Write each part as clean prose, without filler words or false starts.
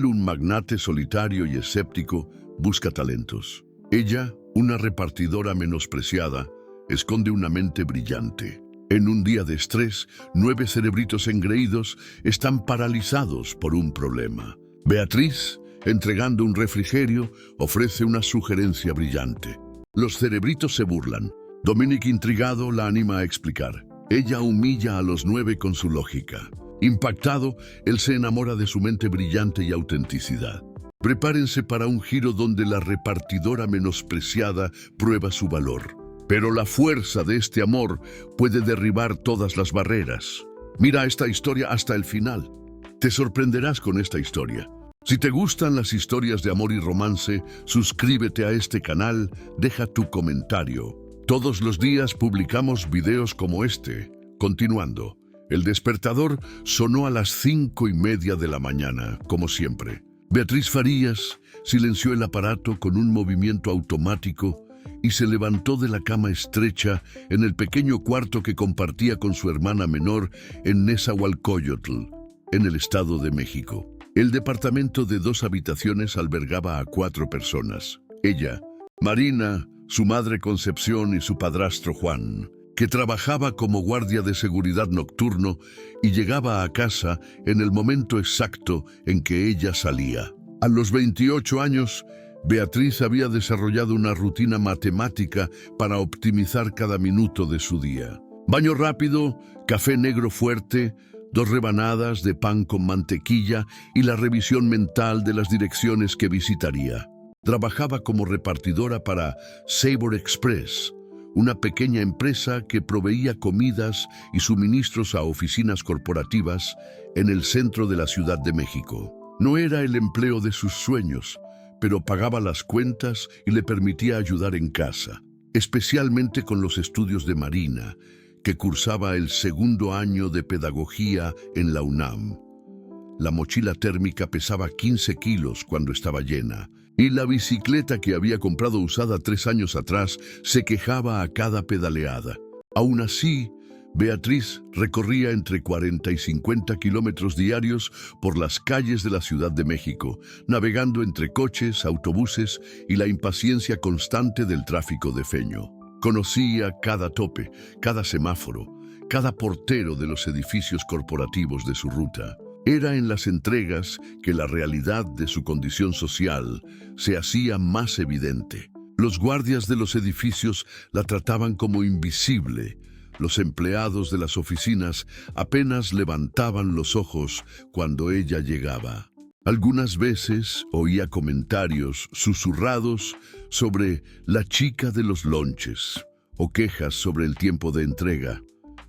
Él, un magnate solitario y escéptico, busca talentos. Ella, una repartidora menospreciada, esconde una mente brillante. En un día de estrés, 9 cerebritos engreídos están paralizados por un problema. Beatriz, entregando un refrigerio, ofrece una sugerencia brillante. Los cerebritos se burlan. Dominic, intrigado, la anima a explicar. Ella humilla a los 9 con su lógica. Impactado, él se enamora de su mente brillante y autenticidad. Prepárense para un giro donde la repartidora menospreciada prueba su valor. Pero la fuerza de este amor puede derribar todas las barreras. Mira esta historia hasta el final. Te sorprenderás con esta historia. Si te gustan las historias de amor y romance, suscríbete a este canal, deja tu comentario. Todos los días publicamos videos como este. Continuando, el despertador sonó a las 5:30 de la mañana, como siempre. Beatriz Farías silenció el aparato con un movimiento automático y se levantó de la cama estrecha en el pequeño cuarto que compartía con su hermana menor en Nezahualcóyotl, en el Estado de México. El departamento de 2 habitaciones albergaba a 4 personas. Ella, Marina, su madre Concepción y su padrastro Juan, que trabajaba como guardia de seguridad nocturno y llegaba a casa en el momento exacto en que ella salía. A los 28 años, Beatriz había desarrollado una rutina matemática para optimizar cada minuto de su día. Baño rápido, café negro fuerte, 2 rebanadas de pan con mantequilla y la revisión mental de las direcciones que visitaría. Trabajaba como repartidora para Sabor Express, una pequeña empresa que proveía comidas y suministros a oficinas corporativas en el centro de la Ciudad de México. No era el empleo de sus sueños, pero pagaba las cuentas y le permitía ayudar en casa, especialmente con los estudios de Marina, que cursaba el 2º año de pedagogía en la UNAM. La mochila térmica pesaba 15 kilos cuando estaba llena, y la bicicleta que había comprado usada 3 años atrás se quejaba a cada pedaleada. Aún así, Beatriz recorría entre 40 y 50 kilómetros diarios por las calles de la Ciudad de México, navegando entre coches, autobuses y la impaciencia constante del tráfico defeño. Conocía cada tope, cada semáforo, cada portero de los edificios corporativos de su ruta. Era en las entregas que la realidad de su condición social se hacía más evidente. Los guardias de los edificios la trataban como invisible. Los empleados de las oficinas apenas levantaban los ojos cuando ella llegaba. Algunas veces oía comentarios susurrados sobre la chica de los lonches o quejas sobre el tiempo de entrega,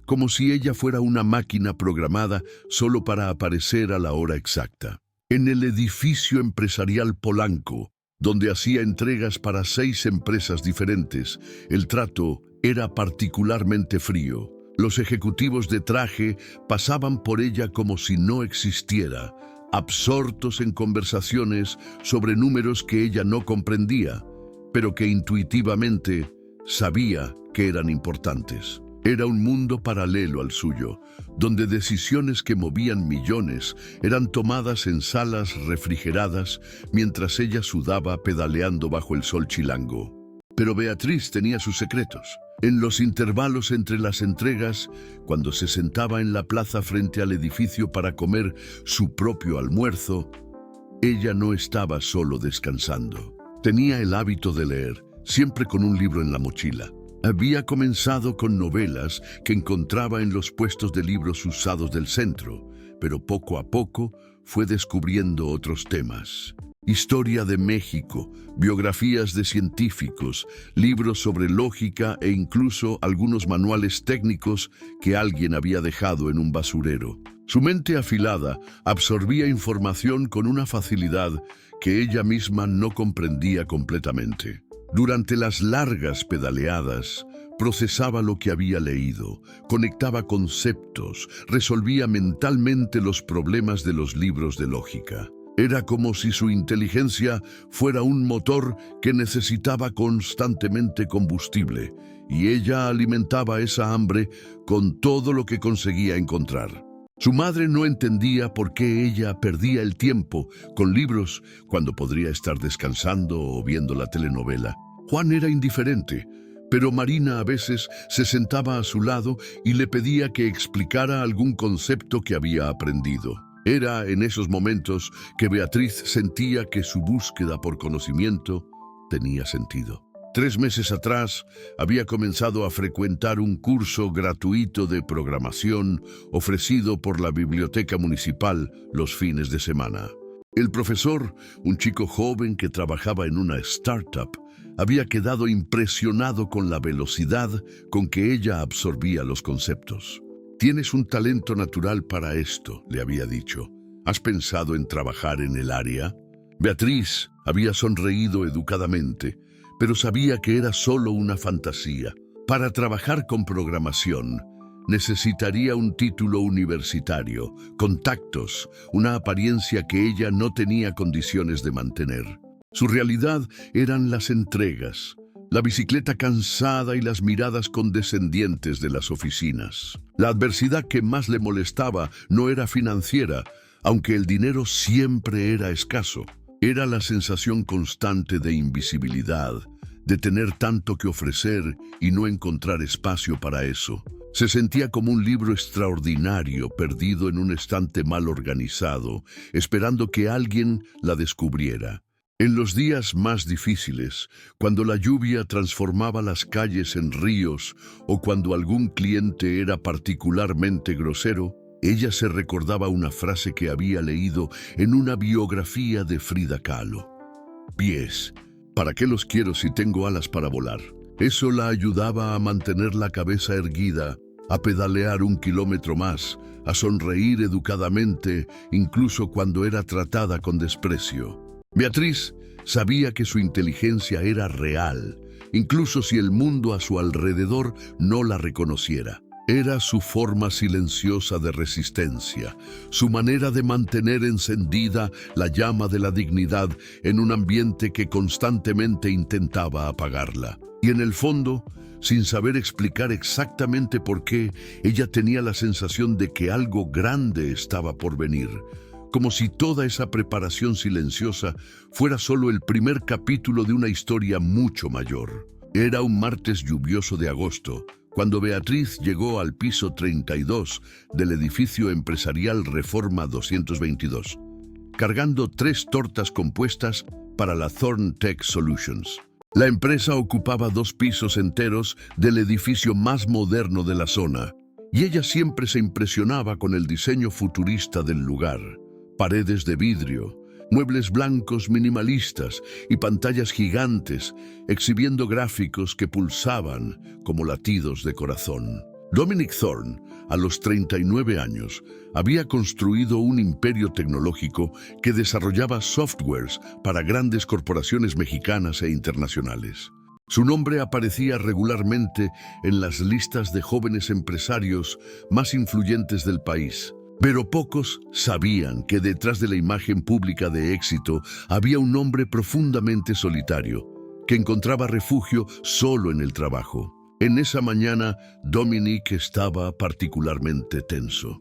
como si ella fuera una máquina programada solo para aparecer a la hora exacta. En el edificio empresarial Polanco, donde hacía entregas para 6 empresas diferentes, el trato era particularmente frío. Los ejecutivos de traje pasaban por ella como si no existiera, absortos en conversaciones sobre números que ella no comprendía, pero que intuitivamente sabía que eran importantes. Era un mundo paralelo al suyo, donde decisiones que movían millones eran tomadas en salas refrigeradas mientras ella sudaba pedaleando bajo el sol chilango. Pero Beatriz tenía sus secretos. En los intervalos entre las entregas, cuando se sentaba en la plaza frente al edificio para comer su propio almuerzo, ella no estaba solo descansando. Tenía el hábito de leer, siempre con un libro en la mochila. Había comenzado con novelas que encontraba en los puestos de libros usados del centro, pero poco a poco fue descubriendo otros temas. Historia de México, biografías de científicos, libros sobre lógica e incluso algunos manuales técnicos que alguien había dejado en un basurero. Su mente afilada absorbía información con una facilidad que ella misma no comprendía completamente. Durante las largas pedaleadas, procesaba lo que había leído, conectaba conceptos, resolvía mentalmente los problemas de los libros de lógica. Era como si su inteligencia fuera un motor que necesitaba constantemente combustible, y ella alimentaba esa hambre con todo lo que conseguía encontrar. Su madre no entendía por qué ella perdía el tiempo con libros cuando podría estar descansando o viendo la telenovela. Juan era indiferente, pero Marina a veces se sentaba a su lado y le pedía que explicara algún concepto que había aprendido. Era en esos momentos que Beatriz sentía que su búsqueda por conocimiento tenía sentido. 3 meses atrás había comenzado a frecuentar un curso gratuito de programación ofrecido por la biblioteca municipal los fines de semana. El profesor, un chico joven que trabajaba en una startup, había quedado impresionado con la velocidad con que ella absorbía los conceptos. «Tienes un talento natural para esto», le había dicho. «¿Has pensado en trabajar en el área?» Beatriz había sonreído educadamente, pero sabía que era solo una fantasía. Para trabajar con programación, necesitaría un título universitario, contactos, una apariencia que ella no tenía condiciones de mantener. Su realidad eran las entregas, la bicicleta cansada y las miradas condescendientes de las oficinas. La adversidad que más le molestaba no era financiera, aunque el dinero siempre era escaso. Era la sensación constante de invisibilidad, de tener tanto que ofrecer y no encontrar espacio para eso. Se sentía como un libro extraordinario perdido en un estante mal organizado, esperando que alguien la descubriera. En los días más difíciles, cuando la lluvia transformaba las calles en ríos o cuando algún cliente era particularmente grosero, ella se recordaba una frase que había leído en una biografía de Frida Kahlo. «Pies, ¿para qué los quiero si tengo alas para volar?». Eso la ayudaba a mantener la cabeza erguida, a pedalear 1 kilómetro más, a sonreír educadamente, incluso cuando era tratada con desprecio. Beatriz sabía que su inteligencia era real, incluso si el mundo a su alrededor no la reconociera. Era su forma silenciosa de resistencia, su manera de mantener encendida la llama de la dignidad en un ambiente que constantemente intentaba apagarla. Y en el fondo, sin saber explicar exactamente por qué, ella tenía la sensación de que algo grande estaba por venir, como si toda esa preparación silenciosa fuera solo el primer capítulo de una historia mucho mayor. Era un martes lluvioso de agosto, cuando Beatriz llegó al piso 32 del edificio empresarial Reforma 222, cargando 3 tortas compuestas para la Thorn Tech Solutions. La empresa ocupaba 2 pisos enteros del edificio más moderno de la zona, y ella siempre se impresionaba con el diseño futurista del lugar. Paredes de vidrio, muebles blancos minimalistas y pantallas gigantes exhibiendo gráficos que pulsaban como latidos de corazón. Dominic Thorne, a los 39 años, había construido un imperio tecnológico que desarrollaba softwares para grandes corporaciones mexicanas e internacionales. Su nombre aparecía regularmente en las listas de jóvenes empresarios más influyentes del país. Pero pocos sabían que detrás de la imagen pública de éxito había un hombre profundamente solitario, que encontraba refugio solo en el trabajo. En esa mañana, Dominic estaba particularmente tenso.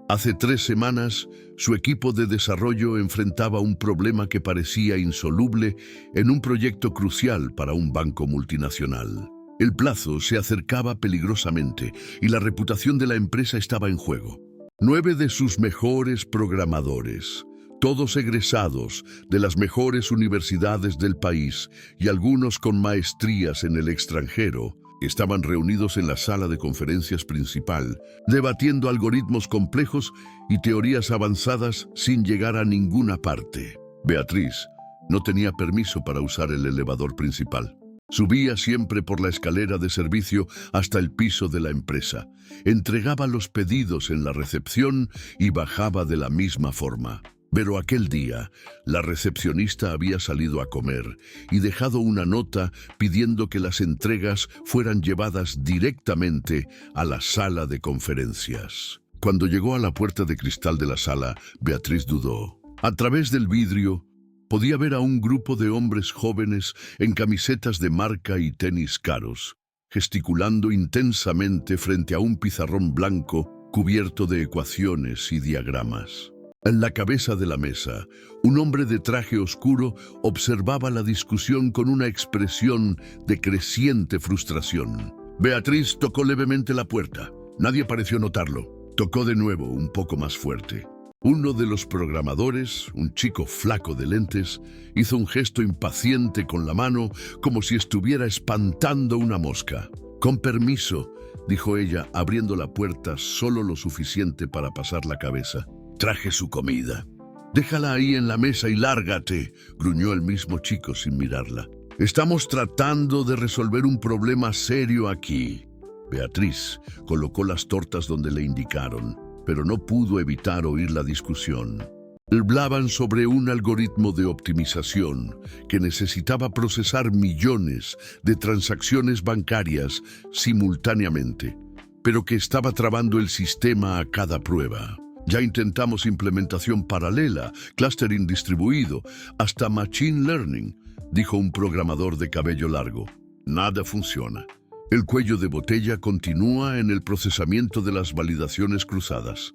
Hace 3 semanas, su equipo de desarrollo enfrentaba un problema que parecía insoluble en un proyecto crucial para un banco multinacional. El plazo se acercaba peligrosamente y la reputación de la empresa estaba en juego. 9 de sus mejores programadores, todos egresados de las mejores universidades del país y algunos con maestrías en el extranjero, estaban reunidos en la sala de conferencias principal, debatiendo algoritmos complejos y teorías avanzadas sin llegar a ninguna parte. Beatriz no tenía permiso para usar el elevador principal. Subía siempre por la escalera de servicio hasta el piso de la empresa, entregaba los pedidos en la recepción y bajaba de la misma forma. Pero aquel día, la recepcionista había salido a comer y dejado una nota pidiendo que las entregas fueran llevadas directamente a la sala de conferencias. Cuando llegó a la puerta de cristal de la sala, Beatriz dudó. A través del vidrio, podía ver a un grupo de hombres jóvenes en camisetas de marca y tenis caros, gesticulando intensamente frente a un pizarrón blanco cubierto de ecuaciones y diagramas. En la cabeza de la mesa, un hombre de traje oscuro observaba la discusión con una expresión de creciente frustración. Beatriz tocó levemente la puerta. Nadie pareció notarlo. Tocó de nuevo, un poco más fuerte. Uno de los programadores, un chico flaco de lentes, hizo un gesto impaciente con la mano, como si estuviera espantando una mosca. «Con permiso», dijo ella, abriendo la puerta solo lo suficiente para pasar la cabeza. «Traje su comida». «Déjala ahí en la mesa y lárgate», gruñó el mismo chico sin mirarla. «Estamos tratando de resolver un problema serio aquí». Beatriz colocó las tortas donde le indicaron, pero no pudo evitar oír la discusión. Hablaban sobre un algoritmo de optimización que necesitaba procesar millones de transacciones bancarias simultáneamente, pero que estaba trabando el sistema a cada prueba. Ya intentamos implementación paralela, clustering distribuido, hasta machine learning, dijo un programador de cabello largo. Nada funciona. El cuello de botella continúa en el procesamiento de las validaciones cruzadas.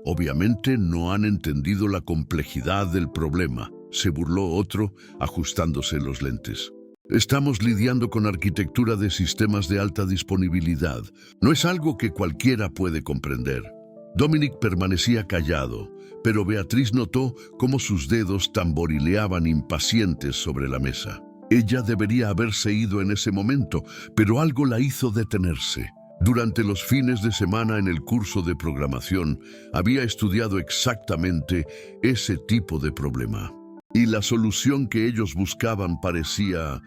Obviamente no han entendido la complejidad del problema, se burló otro, ajustándose los lentes. Estamos lidiando con arquitectura de sistemas de alta disponibilidad. No es algo que cualquiera puede comprender. Dominic permanecía callado, pero Beatriz notó cómo sus dedos tamborileaban impacientes sobre la mesa. Ella debería haberse ido en ese momento, pero algo la hizo detenerse. Durante los fines de semana en el curso de programación, había estudiado exactamente ese tipo de problema. Y la solución que ellos buscaban parecía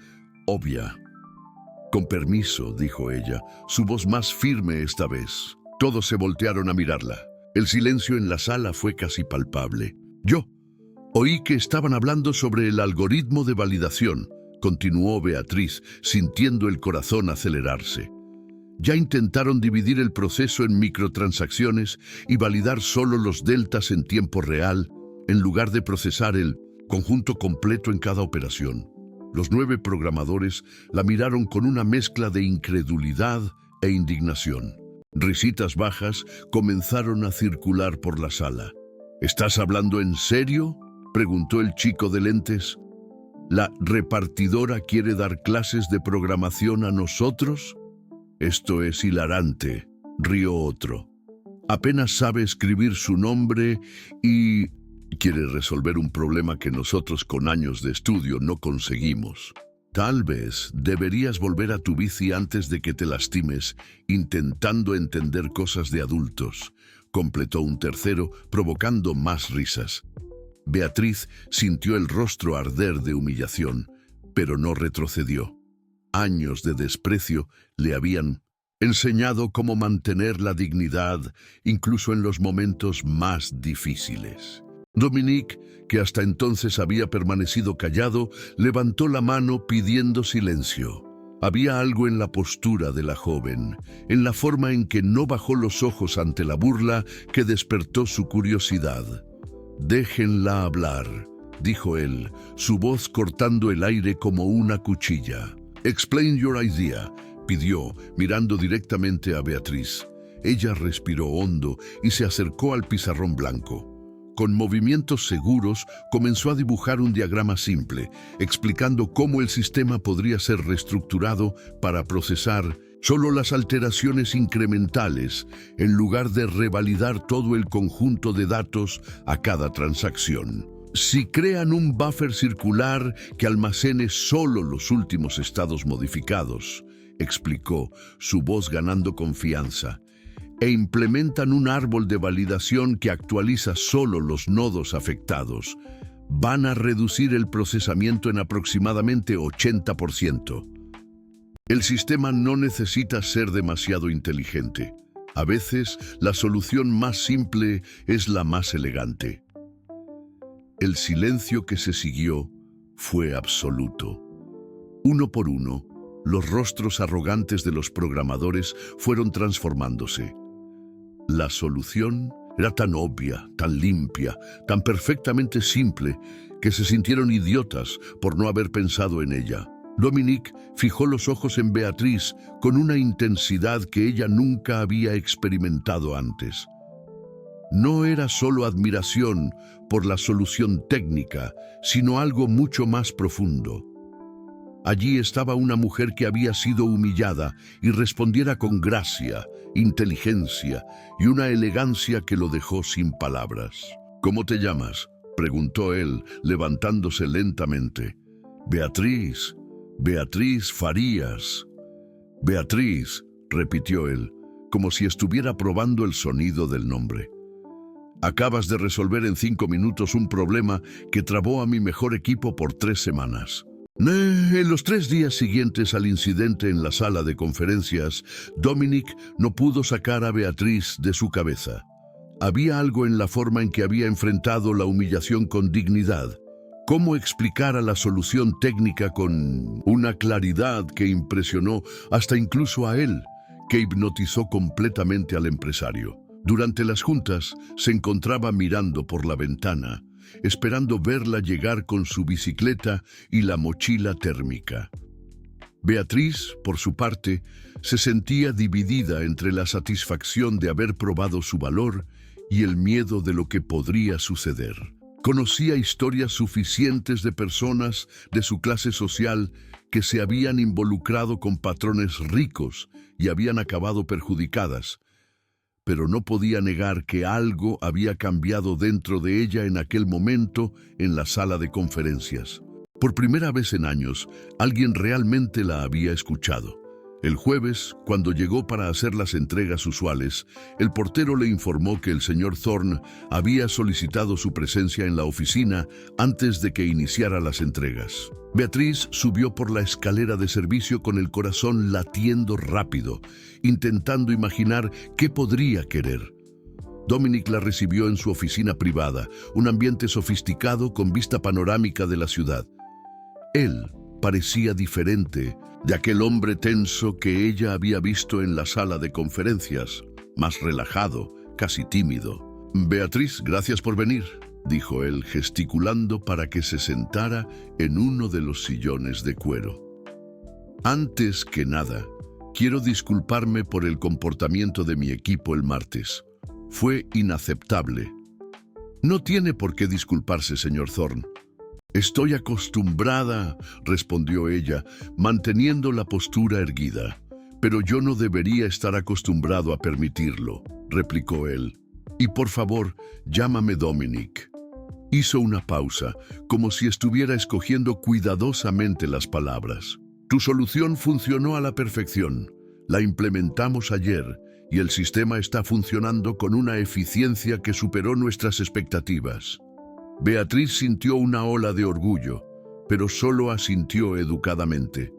obvia. «Con permiso», dijo ella, su voz más firme esta vez. Todos se voltearon a mirarla. El silencio en la sala fue casi palpable. «Yo oí que estaban hablando sobre el algoritmo de validación», continuó Beatriz, sintiendo el corazón acelerarse. «Ya intentaron dividir el proceso en microtransacciones y validar solo los deltas en tiempo real, en lugar de procesar el conjunto completo en cada operación». Los 9 programadores la miraron con una mezcla de incredulidad e indignación. Risitas bajas comenzaron a circular por la sala. «¿Estás hablando en serio?», preguntó el chico de lentes. «¿La repartidora quiere dar clases de programación a nosotros?» «Esto es hilarante», rió otro. «Apenas sabe escribir su nombre y quiere resolver un problema que nosotros con años de estudio no conseguimos. Tal vez deberías volver a tu bici antes de que te lastimes intentando entender cosas de adultos», completó un tercero, provocando más risas. Beatriz sintió el rostro arder de humillación, pero no retrocedió. Años de desprecio le habían enseñado cómo mantener la dignidad incluso en los momentos más difíciles. Dominic, que hasta entonces había permanecido callado, levantó la mano pidiendo silencio. Había algo en la postura de la joven, en la forma en que no bajó los ojos ante la burla, que despertó su curiosidad. «Déjenla hablar», dijo él, su voz cortando el aire como una cuchilla. «Explain your idea», pidió, mirando directamente a Beatriz. Ella respiró hondo y se acercó al pizarrón blanco. Con movimientos seguros, comenzó a dibujar un diagrama simple, explicando cómo el sistema podría ser reestructurado para procesar solo las alteraciones incrementales, en lugar de revalidar todo el conjunto de datos a cada transacción. Si crean un buffer circular que almacene solo los últimos estados modificados, explicó, su voz ganando confianza, e implementan un árbol de validación que actualiza solo los nodos afectados, van a reducir el procesamiento en aproximadamente 80%. El sistema no necesita ser demasiado inteligente. A veces, la solución más simple es la más elegante. El silencio que se siguió fue absoluto. Uno por uno, los rostros arrogantes de los programadores fueron transformándose. La solución era tan obvia, tan limpia, tan perfectamente simple, que se sintieron idiotas por no haber pensado en ella. Dominique fijó los ojos en Beatriz con una intensidad que ella nunca había experimentado antes. No era solo admiración por la solución técnica, sino algo mucho más profundo. Allí estaba una mujer que había sido humillada y respondiera con gracia, inteligencia y una elegancia que lo dejó sin palabras. «¿Cómo te llamas?», preguntó él, levantándose lentamente. «Beatriz, Beatriz Farías». «Beatriz», repitió él, como si estuviera probando el sonido del nombre. «Acabas de resolver en 5 minutos un problema que trabó a mi mejor equipo por 3 semanas». En los 3 días siguientes al incidente en la sala de conferencias, Dominique no pudo sacar a Beatriz de su cabeza. Había algo en la forma en que había enfrentado la humillación con dignidad. Cómo explicara la solución técnica con una claridad que impresionó hasta incluso a él, que hipnotizó completamente al empresario. Durante las juntas se encontraba mirando por la ventana, esperando verla llegar con su bicicleta y la mochila térmica. Beatriz, por su parte, se sentía dividida entre la satisfacción de haber probado su valor y el miedo de lo que podría suceder. Conocía historias suficientes de personas de su clase social que se habían involucrado con patrones ricos y habían acabado perjudicadas, pero no podía negar que algo había cambiado dentro de ella en aquel momento en la sala de conferencias. Por primera vez en años, alguien realmente la había escuchado. El jueves, cuando llegó para hacer las entregas usuales, el portero le informó que el señor Thorne había solicitado su presencia en la oficina antes de que iniciara las entregas. Beatriz subió por la escalera de servicio con el corazón latiendo rápido, intentando imaginar qué podría querer. Dominique la recibió en su oficina privada, un ambiente sofisticado con vista panorámica de la ciudad. Él parecía diferente de aquel hombre tenso que ella había visto en la sala de conferencias, más relajado, casi tímido. «Beatriz, gracias por venir», dijo él, gesticulando para que se sentara en uno de los sillones de cuero. «Antes que nada, quiero disculparme por el comportamiento de mi equipo el martes. Fue inaceptable». «No tiene por qué disculparse, señor Thorne». «Estoy acostumbrada», respondió ella, manteniendo la postura erguida. «Pero yo no debería estar acostumbrado a permitirlo», replicó él. «Y por favor, llámame Dominique». Hizo una pausa, como si estuviera escogiendo cuidadosamente las palabras. «Tu solución funcionó a la perfección. La implementamos ayer y el sistema está funcionando con una eficiencia que superó nuestras expectativas». Beatriz sintió una ola de orgullo, pero solo asintió educadamente.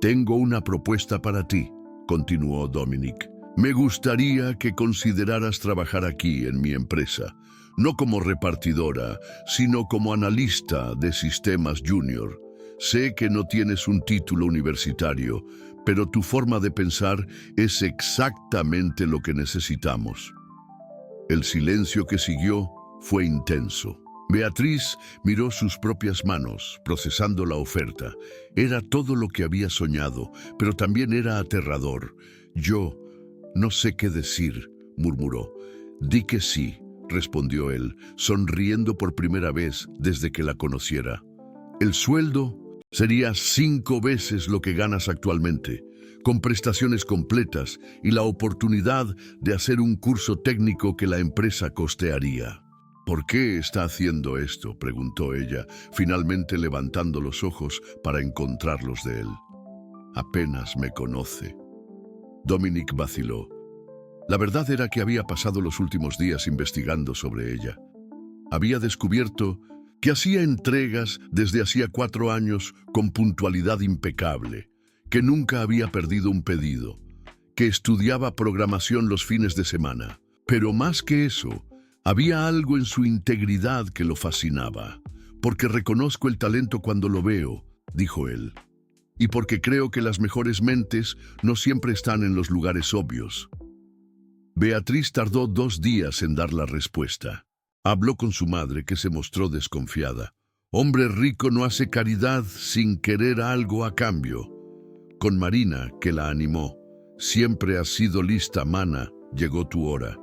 «Tengo una propuesta para ti», continuó Dominique. «Me gustaría que consideraras trabajar aquí en mi empresa, no como repartidora, sino como analista de sistemas junior. Sé que no tienes un título universitario, pero tu forma de pensar es exactamente lo que necesitamos». El silencio que siguió fue intenso. Beatriz miró sus propias manos, procesando la oferta. Era todo lo que había soñado, pero también era aterrador. «Yo no sé qué decir», murmuró. «Di que sí», respondió él, sonriendo por primera vez desde que la conociera. «El sueldo sería 5 veces lo que ganas actualmente, con prestaciones completas y la oportunidad de hacer un curso técnico que la empresa costearía». «¿Por qué está haciendo esto?», preguntó ella, finalmente levantando los ojos para encontrarlos de él. «Apenas me conoce». Dominique vaciló. La verdad era que había pasado los últimos días investigando sobre ella. Había descubierto que hacía entregas desde hacía 4 años con puntualidad impecable, que nunca había perdido un pedido, que estudiaba programación los fines de semana. Pero más que eso, había algo en su integridad que lo fascinaba. «Porque reconozco el talento cuando lo veo», dijo él. «Y porque creo que las mejores mentes no siempre están en los lugares obvios». Beatriz tardó 2 días en dar la respuesta. Habló con su madre, que se mostró desconfiada. Hombre rico no hace caridad sin querer algo a cambio. Con Marina, que la animó. Siempre has sido lista, mana, llegó tu hora.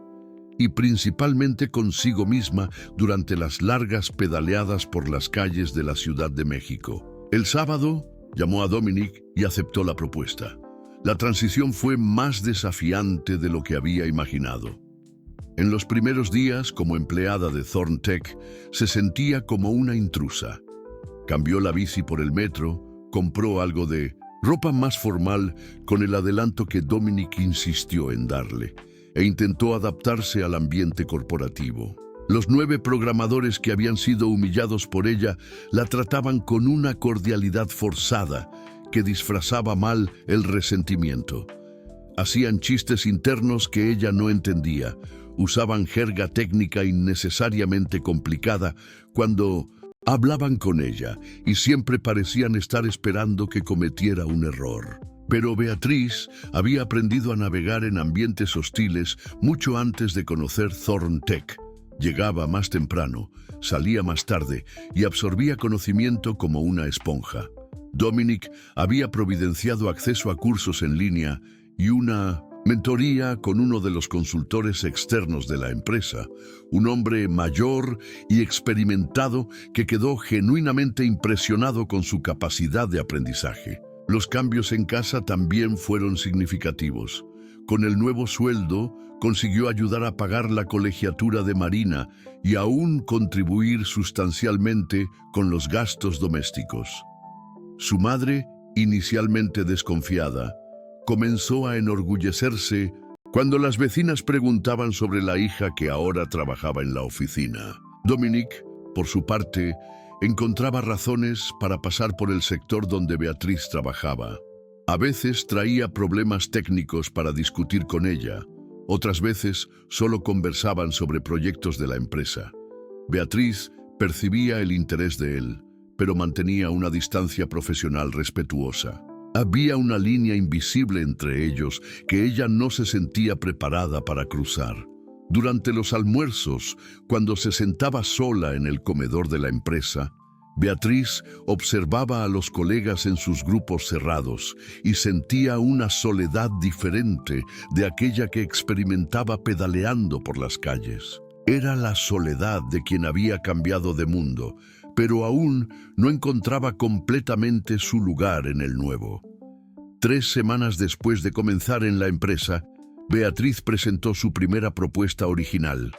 Y principalmente consigo misma durante las largas pedaleadas por las calles de la Ciudad de México. El sábado llamó a Dominic y aceptó la propuesta. La transición fue más desafiante de lo que había imaginado. En los primeros días, como empleada de Thorntech, se sentía como una intrusa. Cambió la bici por el metro, compró algo de ropa más formal con el adelanto que Dominic insistió en darle, e intentó adaptarse al ambiente corporativo. Los 9 programadores que habían sido humillados por ella la trataban con una cordialidad forzada que disfrazaba mal el resentimiento. Hacían chistes internos que ella no entendía, usaban jerga técnica innecesariamente complicada cuando hablaban con ella y siempre parecían estar esperando que cometiera un error. Pero Beatriz había aprendido a navegar en ambientes hostiles mucho antes de conocer Thorntech. Llegaba más temprano, salía más tarde y absorbía conocimiento como una esponja. Dominic había providenciado acceso a cursos en línea y una mentoría con uno de los consultores externos de la empresa, un hombre mayor y experimentado que quedó genuinamente impresionado con su capacidad de aprendizaje. Los cambios en casa también fueron significativos. Con el nuevo sueldo, consiguió ayudar a pagar la colegiatura de Marina y aún contribuir sustancialmente con los gastos domésticos. Su madre, inicialmente desconfiada, comenzó a enorgullecerse cuando las vecinas preguntaban sobre la hija que ahora trabajaba en la oficina. Dominic, por su parte, encontraba razones para pasar por el sector donde Beatriz trabajaba. A veces traía problemas técnicos para discutir con ella, otras veces solo conversaban sobre proyectos de la empresa. Beatriz percibía el interés de él, pero mantenía una distancia profesional respetuosa. Había una línea invisible entre ellos que ella no se sentía preparada para cruzar. Durante los almuerzos, cuando se sentaba sola en el comedor de la empresa, Beatriz observaba a los colegas en sus grupos cerrados y sentía una soledad diferente de aquella que experimentaba pedaleando por las calles. Era la soledad de quien había cambiado de mundo, pero aún no encontraba completamente su lugar en el nuevo. 3 semanas después de comenzar en la empresa, Beatriz presentó su primera propuesta original,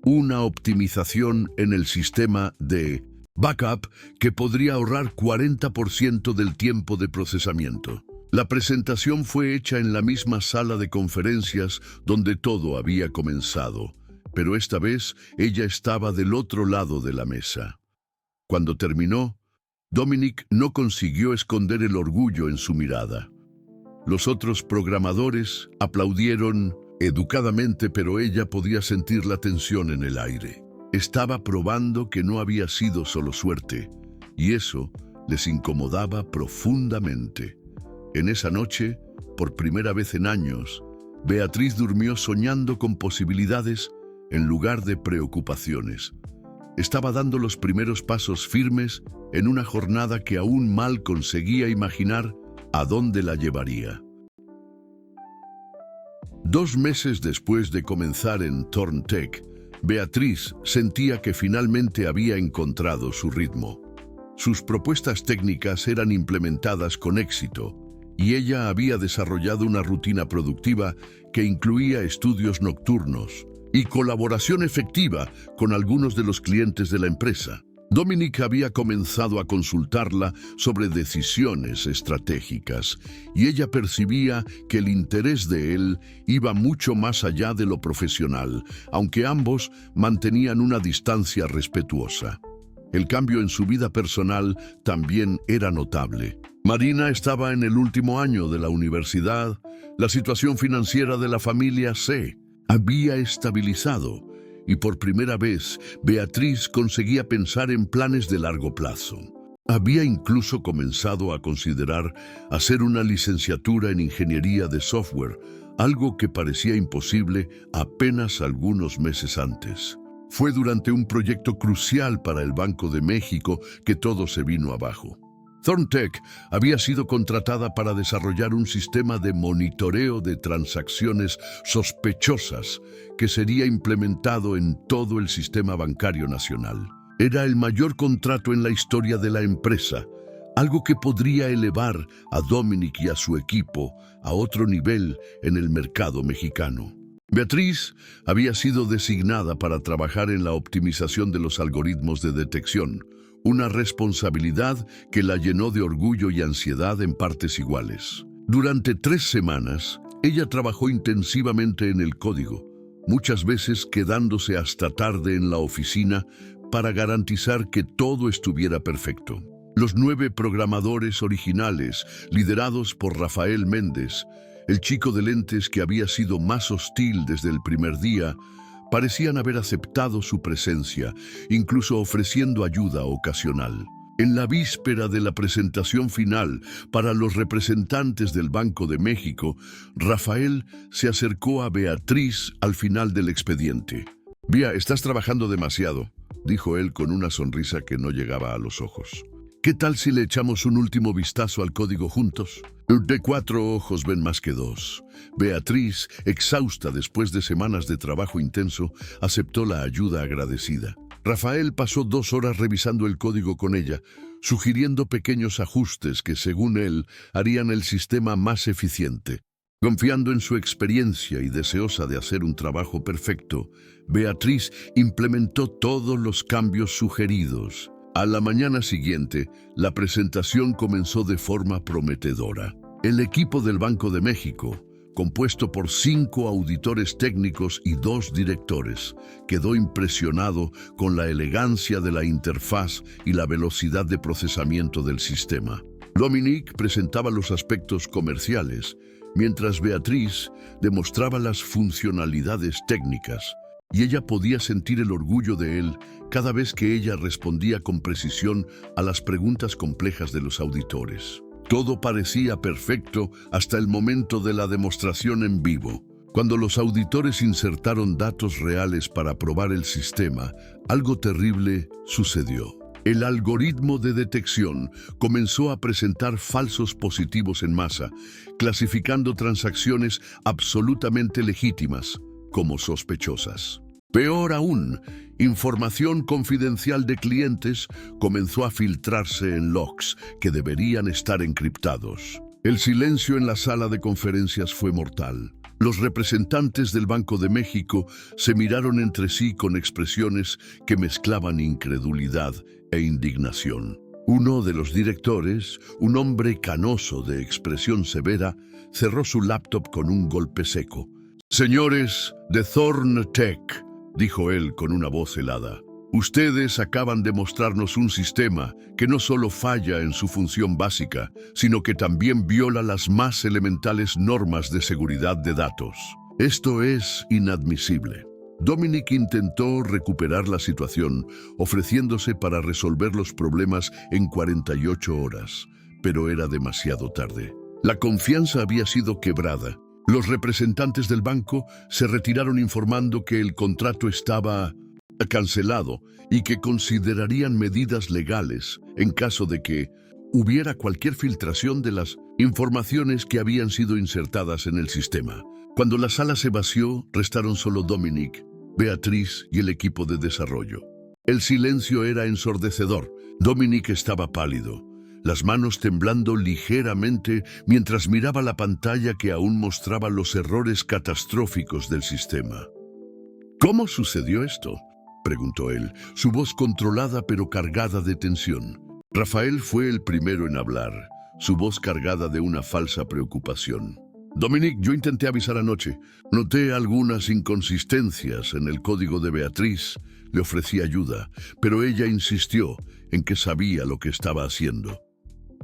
una optimización en el sistema de backup que podría ahorrar 40% del tiempo de procesamiento. La presentación fue hecha en la misma sala de conferencias donde todo había comenzado, pero esta vez ella estaba del otro lado de la mesa. Cuando terminó, Dominic no consiguió esconder el orgullo en su mirada. Los otros programadores aplaudieron educadamente, pero ella podía sentir la tensión en el aire. Estaba probando que no había sido solo suerte, y eso les incomodaba profundamente. En esa noche, por primera vez en años, Beatriz durmió soñando con posibilidades en lugar de preocupaciones. Estaba dando los primeros pasos firmes en una jornada que aún mal conseguía imaginar a dónde la llevaría. 2 meses después de comenzar en Thorntech, Beatriz sentía que finalmente había encontrado su ritmo. Sus propuestas técnicas eran implementadas con éxito y ella había desarrollado una rutina productiva que incluía estudios nocturnos y colaboración efectiva con algunos de los clientes de la empresa. Dominic había comenzado a consultarla sobre decisiones estratégicas y ella percibía que el interés de él iba mucho más allá de lo profesional, aunque ambos mantenían una distancia respetuosa. El cambio en su vida personal también era notable. Marina estaba en el último año de la universidad, la situación financiera de la familia se había estabilizado, y por primera vez Beatriz conseguía pensar en planes de largo plazo. Había incluso comenzado a considerar hacer una licenciatura en ingeniería de software, algo que parecía imposible apenas algunos meses antes. Fue durante un proyecto crucial para el Banco de México que todo se vino abajo. Thorntech había sido contratada para desarrollar un sistema de monitoreo de transacciones sospechosas que sería implementado en todo el sistema bancario nacional. Era el mayor contrato en la historia de la empresa, algo que podría elevar a Dominic y a su equipo a otro nivel en el mercado mexicano. Beatriz había sido designada para trabajar en la optimización de los algoritmos de detección, una responsabilidad que la llenó de orgullo y ansiedad en partes iguales. Durante 3 semanas, ella trabajó intensivamente en el código, muchas veces quedándose hasta tarde en la oficina para garantizar que todo estuviera perfecto. Los 9 programadores originales, liderados por Rafael Méndez, el chico de lentes que había sido más hostil desde el primer día, parecían haber aceptado su presencia, incluso ofreciendo ayuda ocasional. En la víspera de la presentación final para los representantes del Banco de México, Rafael se acercó a Beatriz al final del expediente. «Bea, estás trabajando demasiado», dijo él con una sonrisa que no llegaba a los ojos. «¿Qué tal si le echamos un último vistazo al código juntos?» De 4 ojos ven más que 2. Beatriz, exhausta después de semanas de trabajo intenso, aceptó la ayuda agradecida. Rafael pasó 2 horas revisando el código con ella, sugiriendo pequeños ajustes que, según él, harían el sistema más eficiente. Confiando en su experiencia y deseosa de hacer un trabajo perfecto, Beatriz implementó todos los cambios sugeridos. A la mañana siguiente, la presentación comenzó de forma prometedora. El equipo del Banco de México, compuesto por 5 auditores técnicos y 2 directores, quedó impresionado con la elegancia de la interfaz y la velocidad de procesamiento del sistema. Dominic presentaba los aspectos comerciales, mientras Beatriz demostraba las funcionalidades técnicas, y ella podía sentir el orgullo de él cada vez que ella respondía con precisión a las preguntas complejas de los auditores. Todo parecía perfecto hasta el momento de la demostración en vivo. Cuando los auditores insertaron datos reales para probar el sistema, algo terrible sucedió. El algoritmo de detección comenzó a presentar falsos positivos en masa, clasificando transacciones absolutamente legítimas como sospechosas. Peor aún, información confidencial de clientes comenzó a filtrarse en logs que deberían estar encriptados. El silencio en la sala de conferencias fue mortal. Los representantes del Banco de México se miraron entre sí con expresiones que mezclaban incredulidad e indignación. Uno de los directores, un hombre canoso de expresión severa, cerró su laptop con un golpe seco. «Señores de Thorntech», dijo él con una voz helada, «ustedes acaban de mostrarnos un sistema que no solo falla en su función básica, sino que también viola las más elementales normas de seguridad de datos. Esto es inadmisible». Dominic intentó recuperar la situación, ofreciéndose para resolver los problemas en 48 horas, pero era demasiado tarde. La confianza había sido quebrada. Los representantes del banco se retiraron informando que el contrato estaba cancelado y que considerarían medidas legales en caso de que hubiera cualquier filtración de las informaciones que habían sido insertadas en el sistema. Cuando la sala se vació, restaron solo Dominic, Beatriz y el equipo de desarrollo. El silencio era ensordecedor. Dominic estaba pálido, las manos temblando ligeramente mientras miraba la pantalla que aún mostraba los errores catastróficos del sistema. «¿Cómo sucedió esto?», preguntó él, su voz controlada pero cargada de tensión. Rafael fue el primero en hablar, su voz cargada de una falsa preocupación. «Dominic, yo intenté avisar anoche. Noté algunas inconsistencias en el código de Beatriz. Le ofrecí ayuda, pero ella insistió en que sabía lo que estaba haciendo».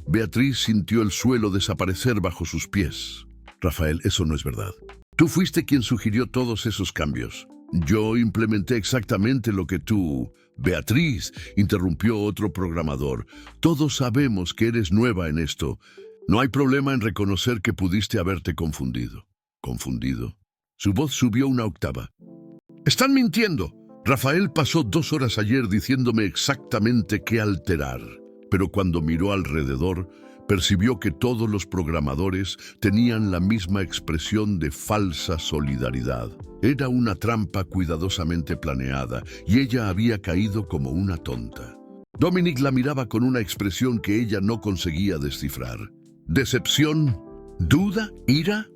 Beatriz sintió el suelo desaparecer bajo sus pies. «Rafael, eso no es verdad. Tú fuiste quien sugirió todos esos cambios». «Yo implementé exactamente lo que tú...» «Beatriz», interrumpió otro programador, «todos sabemos que eres nueva en esto. No hay problema en reconocer que pudiste haberte confundido». «¿Confundido?». Su voz subió una octava. «¡Están mintiendo!», Rafael pasó 2 horas ayer diciéndome exactamente qué alterar, pero cuando miró alrededor, percibió que todos los programadores tenían la misma expresión de falsa solidaridad. Era una trampa cuidadosamente planeada y ella había caído como una tonta. Dominic la miraba con una expresión que ella no conseguía descifrar. ¿Decepción? ¿Duda? ¿Ira?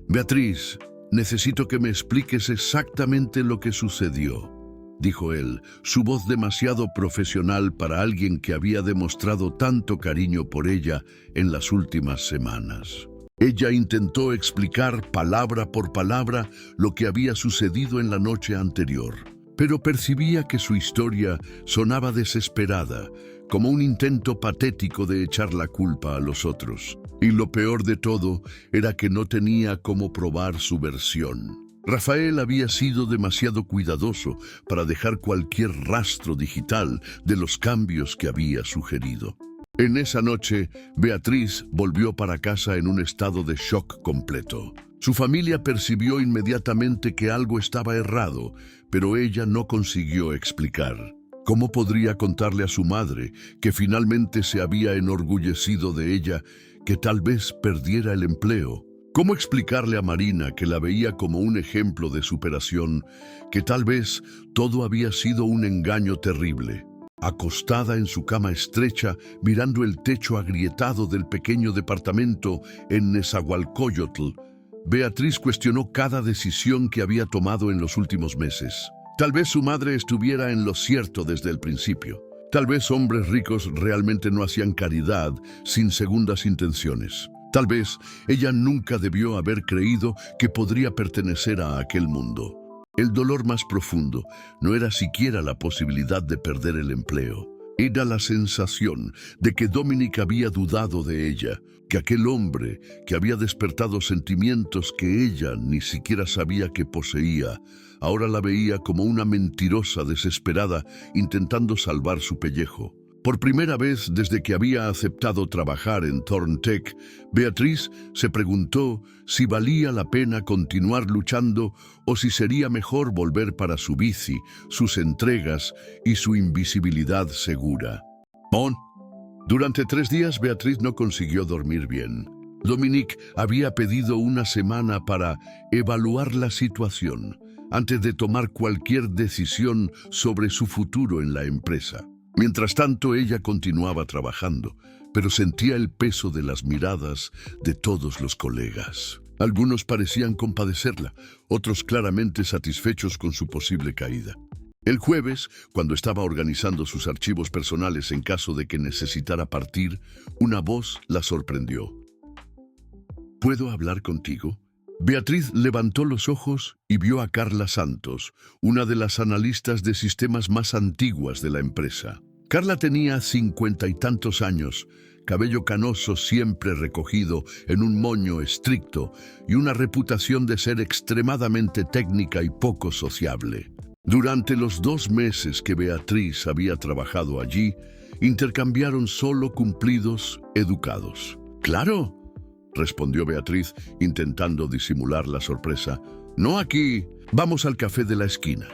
Beatriz, necesito que me expliques exactamente lo que sucedió, dijo él, su voz demasiado profesional para alguien que había demostrado tanto cariño por ella en las últimas semanas. Ella intentó explicar palabra por palabra lo que había sucedido en la noche anterior, pero percibía que su historia sonaba desesperada, como un intento patético de echar la culpa a los otros. Y lo peor de todo era que no tenía cómo probar su versión. Rafael había sido demasiado cuidadoso para dejar cualquier rastro digital de los cambios que había sugerido. En esa noche, Beatriz volvió para casa en un estado de shock completo. Su familia percibió inmediatamente que algo estaba errado, pero ella no consiguió explicar. ¿Cómo podría contarle a su madre, que finalmente se había enorgullecido de ella, que tal vez perdiera el empleo? ¿Cómo explicarle a Marina, que la veía como un ejemplo de superación, que tal vez todo había sido un engaño terrible? Acostada en su cama estrecha, mirando el techo agrietado del pequeño departamento en Nezahualcóyotl, Beatriz cuestionó cada decisión que había tomado en los últimos meses. Tal vez su madre estuviera en lo cierto desde el principio. Tal vez hombres ricos realmente no hacían caridad sin segundas intenciones. Tal vez ella nunca debió haber creído que podría pertenecer a aquel mundo. El dolor más profundo no era siquiera la posibilidad de perder el empleo. Era la sensación de que Dominic había dudado de ella, que aquel hombre que había despertado sentimientos que ella ni siquiera sabía que poseía, ahora la veía como una mentirosa desesperada intentando salvar su pellejo. Por primera vez desde que había aceptado trabajar en Thorntech, Beatriz se preguntó si valía la pena continuar luchando o si sería mejor volver para su bici, sus entregas y su invisibilidad segura. Durante 3 días Beatriz no consiguió dormir bien. Dominic había pedido una semana para evaluar la situación antes de tomar cualquier decisión sobre su futuro en la empresa. Mientras tanto, ella continuaba trabajando, pero sentía el peso de las miradas de todos los colegas. Algunos parecían compadecerla, otros claramente satisfechos con su posible caída. El jueves, cuando estaba organizando sus archivos personales en caso de que necesitara partir, una voz la sorprendió. ¿Puedo hablar contigo? Beatriz levantó los ojos y vio a Carla Santos, una de las analistas de sistemas más antiguas de la empresa. Carla tenía 50 y tantos años, cabello canoso siempre recogido en un moño estricto y una reputación de ser extremadamente técnica y poco sociable. Durante los 2 meses que Beatriz había trabajado allí, intercambiaron solo cumplidos educados. «Claro», respondió Beatriz, intentando disimular la sorpresa. «No aquí, vamos al café de la esquina».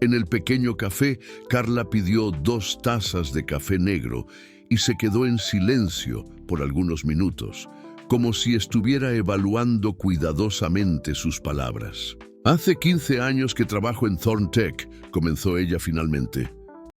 En el pequeño café, Carla pidió 2 tazas de café negro y se quedó en silencio por algunos minutos, como si estuviera evaluando cuidadosamente sus palabras. «Hace 15 años que trabajo en Thorntech», comenzó ella finalmente.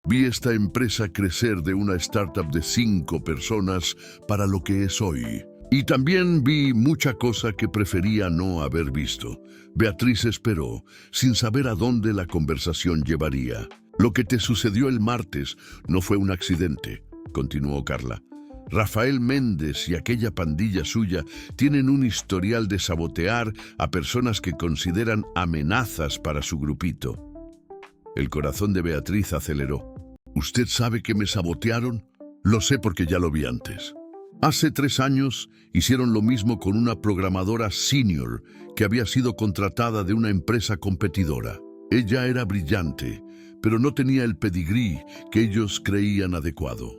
«Vi esta empresa crecer de una startup de 5 personas para lo que es hoy. Y también vi mucha cosa que prefería no haber visto». Beatriz esperó, sin saber a dónde la conversación llevaría. «Lo que te sucedió el martes no fue un accidente», continuó Carla. «Rafael Méndez y aquella pandilla suya tienen un historial de sabotear a personas que consideran amenazas para su grupito». El corazón de Beatriz aceleró. «¿Usted sabe que me sabotearon? Lo sé porque ya lo vi antes». Hace 3 años hicieron lo mismo con una programadora senior que había sido contratada de una empresa competidora. Ella era brillante, pero no tenía el pedigrí que ellos creían adecuado.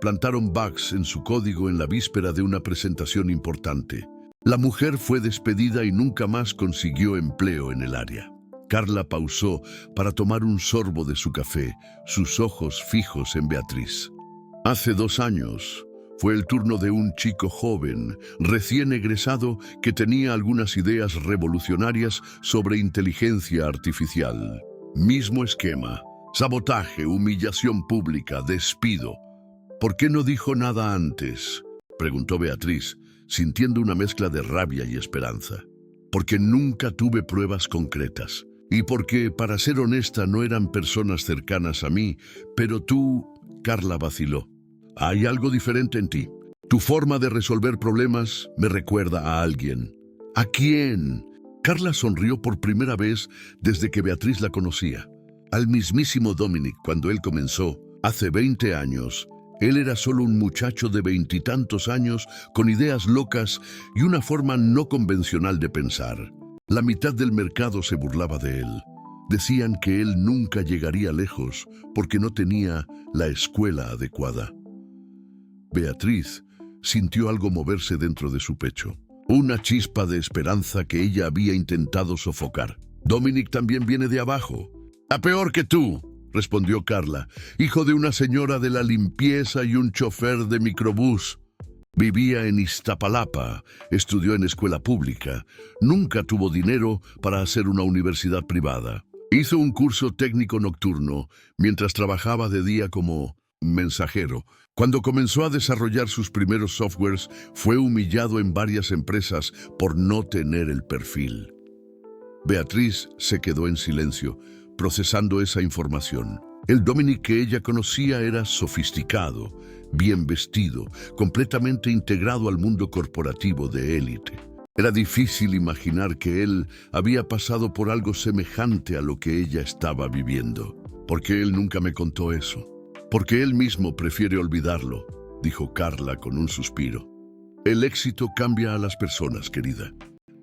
Plantaron bugs en su código en la víspera de una presentación importante. La mujer fue despedida y nunca más consiguió empleo en el área. Carla pausó para tomar un sorbo de su café, sus ojos fijos en Beatriz. Hace 2 años, fue el turno de un chico joven, recién egresado, que tenía algunas ideas revolucionarias sobre inteligencia artificial. Mismo esquema: sabotaje, humillación pública, despido. ¿Por qué no dijo nada antes?, preguntó Beatriz, sintiendo una mezcla de rabia y esperanza. Porque nunca tuve pruebas concretas. Y porque, para ser honesta, no eran personas cercanas a mí, pero tú... Carla vaciló. Hay algo diferente en ti. Tu forma de resolver problemas me recuerda a alguien. ¿A quién? Carla sonrió por primera vez desde que Beatriz la conocía. Al mismísimo Dominic, cuando él comenzó, hace 20 años. Él era solo un muchacho de 20 y tantos años, con ideas locas y una forma no convencional de pensar. La mitad del mercado se burlaba de él. Decían que él nunca llegaría lejos porque no tenía la escuela adecuada. Beatriz sintió algo moverse dentro de su pecho. Una chispa de esperanza que ella había intentado sofocar. Dominic también viene de abajo. «A peor que tú», respondió Carla, «hijo de una señora de la limpieza y un chofer de microbús. Vivía en Iztapalapa, estudió en escuela pública, nunca tuvo dinero para hacer una universidad privada. Hizo un curso técnico nocturno mientras trabajaba de día como mensajero. Cuando comenzó a desarrollar sus primeros softwares, fue humillado en varias empresas por no tener el perfil». Beatriz se quedó en silencio, procesando esa información. El Dominic que ella conocía era sofisticado, bien vestido, completamente integrado al mundo corporativo de élite. Era difícil imaginar que él había pasado por algo semejante a lo que ella estaba viviendo. ¿Por qué él nunca me contó eso? Porque él mismo prefiere olvidarlo, dijo Carla con un suspiro. El éxito cambia a las personas, querida.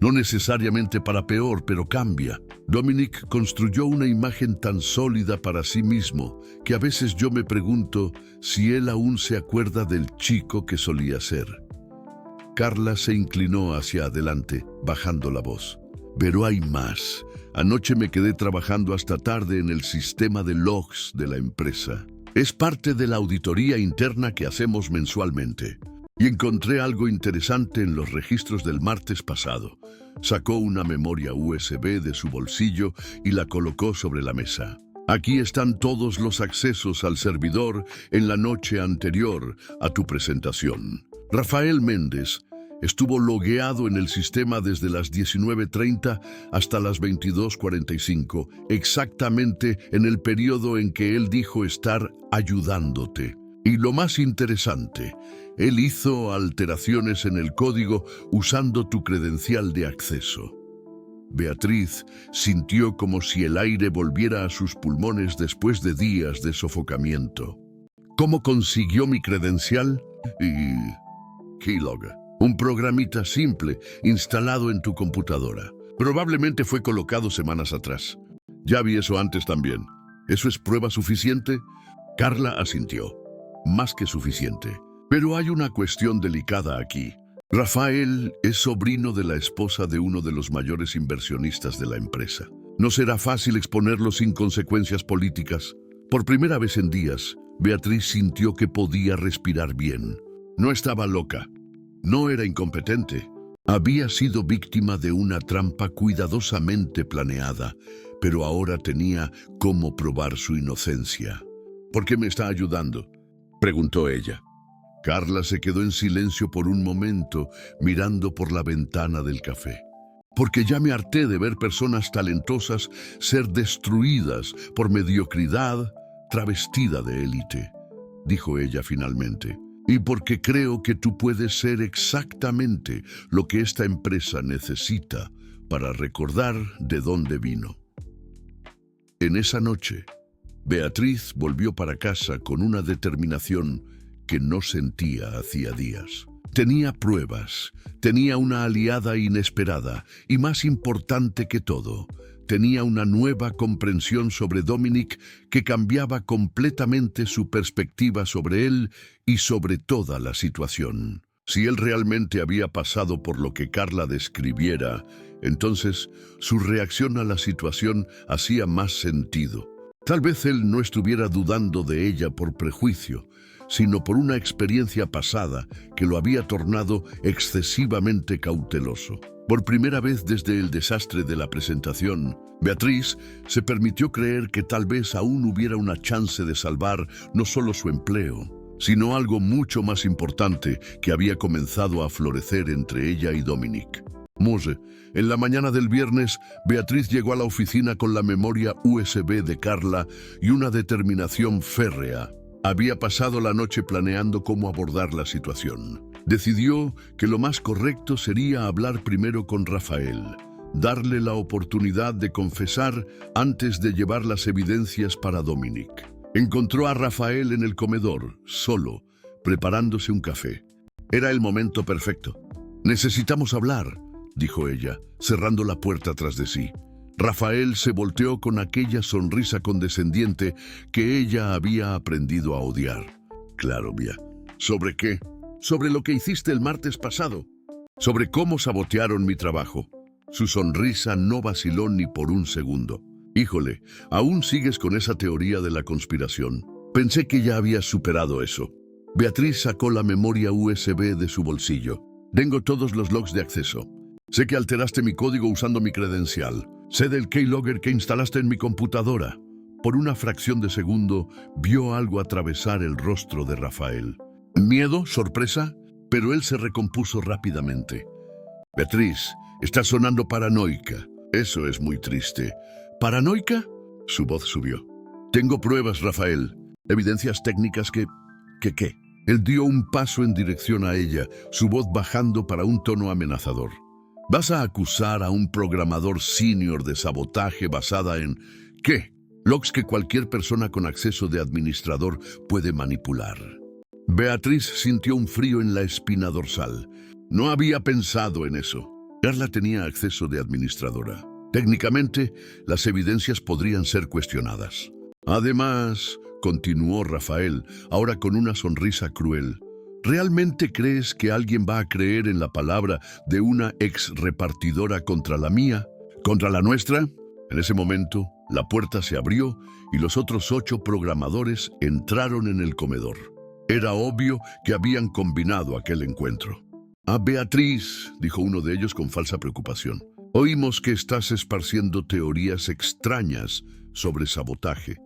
No necesariamente para peor, pero cambia. Dominic construyó una imagen tan sólida para sí mismo que a veces yo me pregunto si él aún se acuerda del chico que solía ser. Carla se inclinó hacia adelante, bajando la voz. Pero hay más. Anoche me quedé trabajando hasta tarde en el sistema de logs de la empresa. Es parte de la auditoría interna que hacemos mensualmente. Y encontré algo interesante en los registros del martes pasado. Sacó una memoria USB de su bolsillo y la colocó sobre la mesa. Aquí están todos los accesos al servidor en la noche anterior a tu presentación. Rafael Méndez estuvo logueado en el sistema desde las 19:30 hasta las 22:45, exactamente en el periodo en que él dijo estar ayudándote. Y lo más interesante, él hizo alteraciones en el código usando tu credencial de acceso. Beatriz sintió como si el aire volviera a sus pulmones después de días de sofocamiento. ¿Cómo consiguió mi credencial? Keylog, un programita simple instalado en tu computadora. Probablemente fue colocado semanas atrás. Ya vi eso antes también. ¿Eso es prueba suficiente? Carla asintió. Más que suficiente. Pero hay una cuestión delicada aquí. Rafael es sobrino de la esposa de uno de los mayores inversionistas de la empresa. No será fácil exponerlo sin consecuencias políticas. Por primera vez en días, Beatriz sintió que podía respirar bien. No estaba loca. No era incompetente. Había sido víctima de una trampa cuidadosamente planeada, pero ahora tenía cómo probar su inocencia. ¿Por qué me está ayudando?, preguntó ella. Carla se quedó en silencio por un momento, mirando por la ventana del café. Porque ya me harté de ver personas talentosas ser destruidas por mediocridad travestida de élite, dijo ella finalmente. Y porque creo que tú puedes ser exactamente lo que esta empresa necesita para recordar de dónde vino. En esa noche, Beatriz volvió para casa con una determinación que no sentía hacía días. Tenía pruebas, tenía una aliada inesperada y, más importante que todo, tenía una nueva comprensión sobre Dominic que cambiaba completamente su perspectiva sobre él y sobre toda la situación. Si él realmente había pasado por lo que Carla describiera, Entonces, su reacción a la situación hacía más sentido. Tal vez él no estuviera dudando de ella por prejuicio, sino por una experiencia pasada que lo había tornado excesivamente cauteloso. Por primera vez desde el desastre de la presentación, Beatriz se permitió creer que tal vez aún hubiera una chance de salvar no solo su empleo, sino algo mucho más importante que había comenzado a florecer entre ella y Dominic. En la mañana del viernes, Beatriz llegó a la oficina con la memoria USB de Carla y una determinación férrea. Había pasado la noche planeando cómo abordar la situación. Decidió que lo más correcto sería hablar primero con Rafael, darle la oportunidad de confesar antes de llevar las evidencias para Dominic. Encontró a Rafael en el comedor, solo, preparándose un café. Era el momento perfecto. «Necesitamos hablar», dijo ella, cerrando la puerta tras de sí. Rafael se volteó con aquella sonrisa condescendiente que ella había aprendido a odiar. «Claro, Bea. ¿Sobre qué?» «Sobre lo que hiciste el martes pasado. Sobre cómo sabotearon mi trabajo». Su sonrisa no vaciló ni por un segundo. «Híjole, ¿aún sigues con esa teoría de la conspiración? Pensé que ya habías superado eso». Beatriz sacó la memoria USB de su bolsillo. «Tengo todos los logs de acceso. Sé que alteraste mi código usando mi credencial. Sé del keylogger que instalaste en mi computadora». Por una fracción de segundo, vio algo atravesar el rostro de Rafael. ¿Miedo? ¿Sorpresa? Pero él se recompuso rápidamente. «Beatriz, estás sonando paranoica. Eso es muy triste». «¿Paranoica?» Su voz subió. «Tengo pruebas, Rafael. Evidencias técnicas que... ¿Qué?» Él dio un paso en dirección a ella, su voz bajando para un tono amenazador. «¿Vas a acusar a un programador senior de sabotaje basada en... ¿qué? Logs que cualquier persona con acceso de administrador puede manipular». Beatriz sintió un frío en la espina dorsal. No había pensado en eso. Carla tenía acceso de administradora. Técnicamente, las evidencias podrían ser cuestionadas. Además, continuó Rafael, ahora con una sonrisa cruel, ¿realmente crees que alguien va a creer en la palabra de una ex repartidora contra la mía? ¿Contra la nuestra? En ese momento, la puerta se abrió y los otros 8 programadores entraron en el comedor. Era obvio que habían combinado aquel encuentro. «Ah, Beatriz», dijo uno de ellos con falsa preocupación, «oímos que estás esparciendo teorías extrañas sobre sabotaje».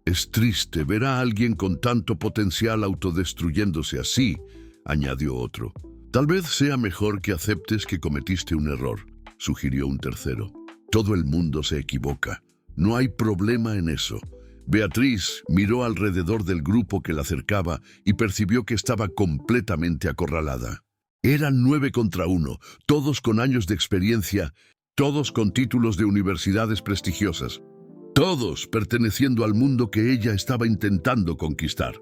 «Es triste ver a alguien con tanto potencial autodestruyéndose así», añadió otro. «Tal vez sea mejor que aceptes que cometiste un error», sugirió un tercero. «Todo el mundo se equivoca. No hay problema en eso». Beatriz miró alrededor del grupo que la cercaba y percibió que estaba completamente acorralada. Eran 9 contra 1, todos con años de experiencia, todos con títulos de universidades prestigiosas, todos perteneciendo al mundo que ella estaba intentando conquistar.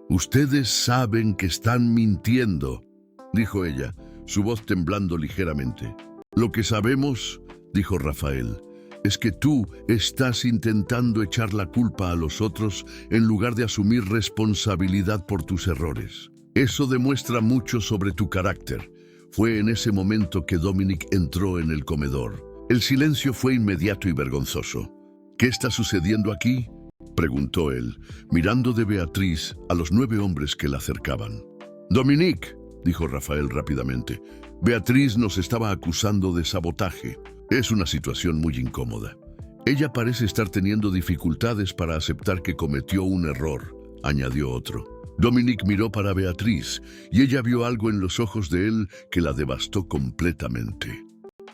«Ustedes saben que están mintiendo», dijo ella, su voz temblando ligeramente. «Lo que sabemos», dijo Rafael, «es que tú estás intentando echar la culpa a los otros en lugar de asumir responsabilidad por tus errores. Eso demuestra mucho sobre tu carácter». Fue en ese momento que Dominic entró en el comedor. El silencio fue inmediato y vergonzoso. «¿Qué está sucediendo aquí?», preguntó él, mirando de Beatriz a los 9 hombres que la acercaban. «Dominic», dijo Rafael rápidamente, «Beatriz nos estaba acusando de sabotaje. Es una situación muy incómoda. Ella parece estar teniendo dificultades para aceptar que cometió un error», añadió otro. Dominic miró para Beatriz y ella vio algo en los ojos de él que la devastó completamente.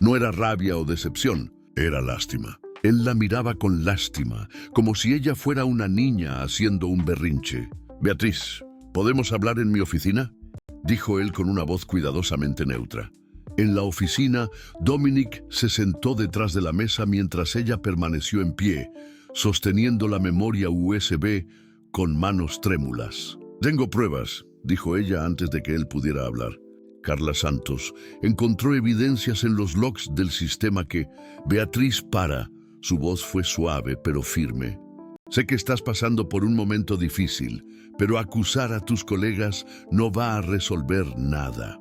No era rabia o decepción, era lástima. Él la miraba con lástima, como si ella fuera una niña haciendo un berrinche. «Beatriz, ¿podemos hablar en mi oficina?», dijo él con una voz cuidadosamente neutra. En la oficina, Dominic se sentó detrás de la mesa mientras ella permaneció en pie, sosteniendo la memoria USB con manos trémulas. «Tengo pruebas», dijo ella antes de que él pudiera hablar. Carla Santos encontró evidencias en los logs del sistema que... «Beatriz, para». Su voz fue suave pero firme. «Sé que estás pasando por un momento difícil, pero acusar a tus colegas no va a resolver nada.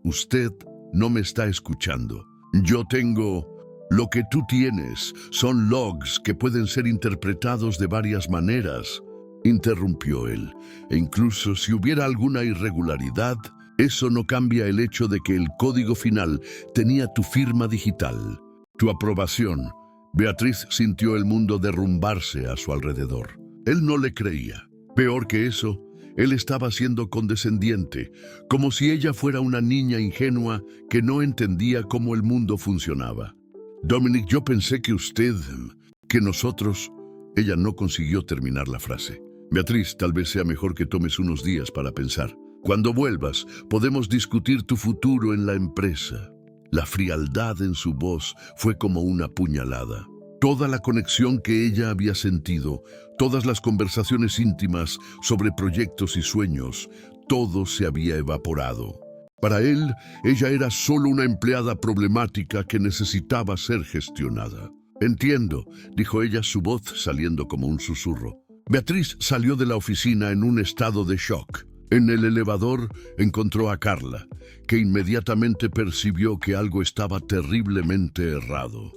Usted no me está escuchando. Yo tengo... Lo que tú tienes son logs que pueden ser interpretados de varias maneras, interrumpió él. E incluso si hubiera alguna irregularidad, eso no cambia el hecho de que el código final tenía tu firma digital, tu aprobación. Beatriz sintió el mundo derrumbarse a su alrededor. Él no le creía. Peor que eso, él estaba siendo condescendiente, como si ella fuera una niña ingenua que no entendía cómo el mundo funcionaba. Dominic, yo pensé que nosotros... Ella no consiguió terminar la frase. Beatriz, tal vez sea mejor que tomes unos días para pensar. Cuando vuelvas, podemos discutir tu futuro en la empresa. La frialdad en su voz fue como una puñalada. Toda la conexión que ella había sentido, todas las conversaciones íntimas sobre proyectos y sueños, todo se había evaporado. Para él, ella era solo una empleada problemática que necesitaba ser gestionada. Entiendo, dijo ella, su voz saliendo como un susurro. Beatriz salió de la oficina en un estado de shock. En el elevador encontró a Carla, que inmediatamente percibió que algo estaba terriblemente errado.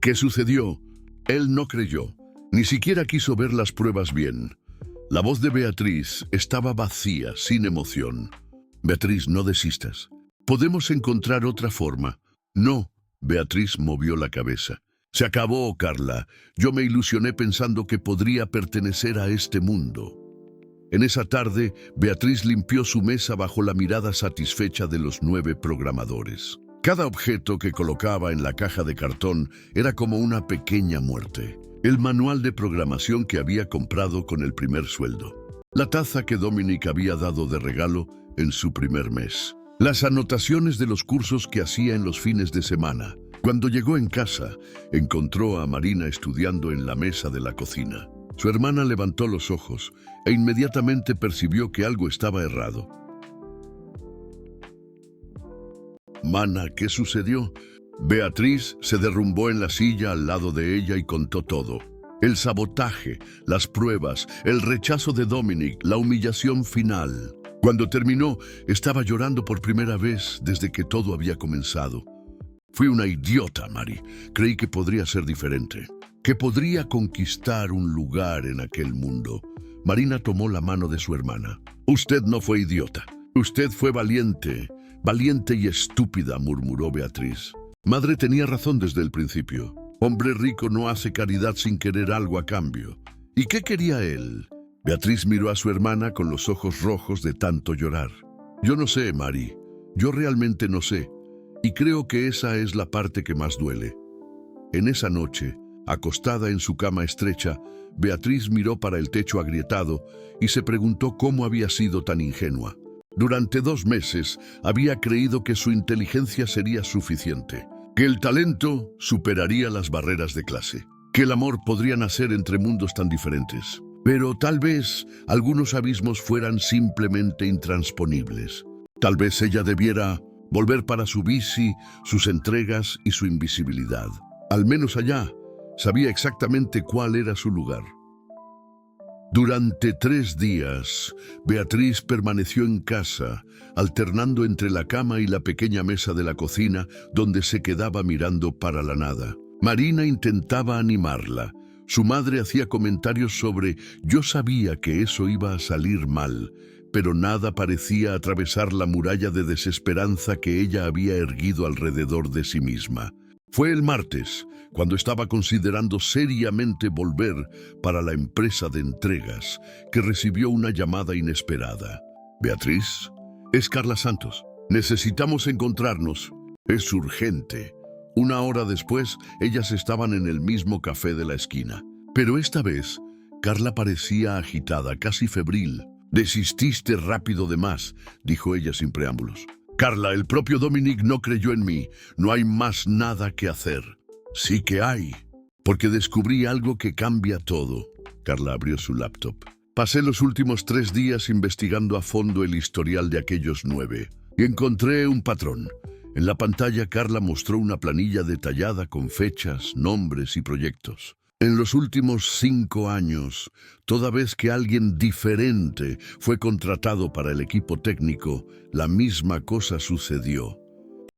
¿Qué sucedió? Él no creyó. Ni siquiera quiso ver las pruebas bien. La voz de Beatriz estaba vacía, sin emoción. Beatriz, no desistas. Podemos encontrar otra forma. No, Beatriz movió la cabeza. Se acabó, Carla. Yo me ilusioné pensando que podría pertenecer a este mundo. En esa tarde, Beatriz limpió su mesa bajo la mirada satisfecha de los 9 programadores. Cada objeto que colocaba en la caja de cartón era como una pequeña muerte. El manual de programación que había comprado con el primer sueldo. La taza que Dominic había dado de regalo en su primer mes. Las anotaciones de los cursos que hacía en los fines de semana. Cuando llegó en casa, encontró a Marina estudiando en la mesa de la cocina. Su hermana levantó los ojos e inmediatamente percibió que algo estaba errado. Mana, ¿qué sucedió? Beatriz se derrumbó en la silla al lado de ella y contó todo. El sabotaje, las pruebas, el rechazo de Dominic, la humillación final. Cuando terminó, estaba llorando por primera vez desde que todo había comenzado. Fui una idiota, Mari. Creí que podría ser diferente, que podría conquistar un lugar en aquel mundo. Marina tomó la mano de su hermana. Usted no fue idiota. Usted fue valiente. Valiente y estúpida, murmuró Beatriz. Madre tenía razón desde el principio. Hombre rico no hace caridad sin querer algo a cambio. ¿Y qué quería él? Beatriz miró a su hermana con los ojos rojos de tanto llorar. Yo no sé, Mari. Yo realmente no sé. Y creo que esa es la parte que más duele. En esa noche, acostada en su cama estrecha, Beatriz miró para el techo agrietado y se preguntó cómo había sido tan ingenua. Durante 2 meses había creído que su inteligencia sería suficiente, que el talento superaría las barreras de clase, que el amor podría nacer entre mundos tan diferentes. Pero tal vez algunos abismos fueran simplemente intransponibles. Tal vez ella debiera volver para su bici, sus entregas y su invisibilidad. Al menos allá, sabía exactamente cuál era su lugar. Durante 3 días, Beatriz permaneció en casa, alternando entre la cama y la pequeña mesa de la cocina, donde se quedaba mirando para la nada. Marina intentaba animarla. Su madre hacía comentarios sobre «yo sabía que eso iba a salir mal», pero nada parecía atravesar la muralla de desesperanza que ella había erguido alrededor de sí misma. Fue el martes, cuando estaba considerando seriamente volver para la empresa de entregas, que recibió una llamada inesperada. «Beatriz, es Carla Santos. Necesitamos encontrarnos. Es urgente». 1 hora después, ellas estaban en el mismo café de la esquina. Pero esta vez, Carla parecía agitada, casi febril. «Desististe rápido de más», dijo ella sin preámbulos. «Carla, el propio Dominic no creyó en mí. No hay más nada que hacer». «Sí que hay, porque descubrí algo que cambia todo». Carla abrió su laptop. «Pasé los últimos 3 días investigando a fondo el historial de aquellos 9 y encontré un patrón». En la pantalla, Carla mostró una planilla detallada con fechas, nombres y proyectos. En los últimos 5 años, toda vez que alguien diferente fue contratado para el equipo técnico, la misma cosa sucedió.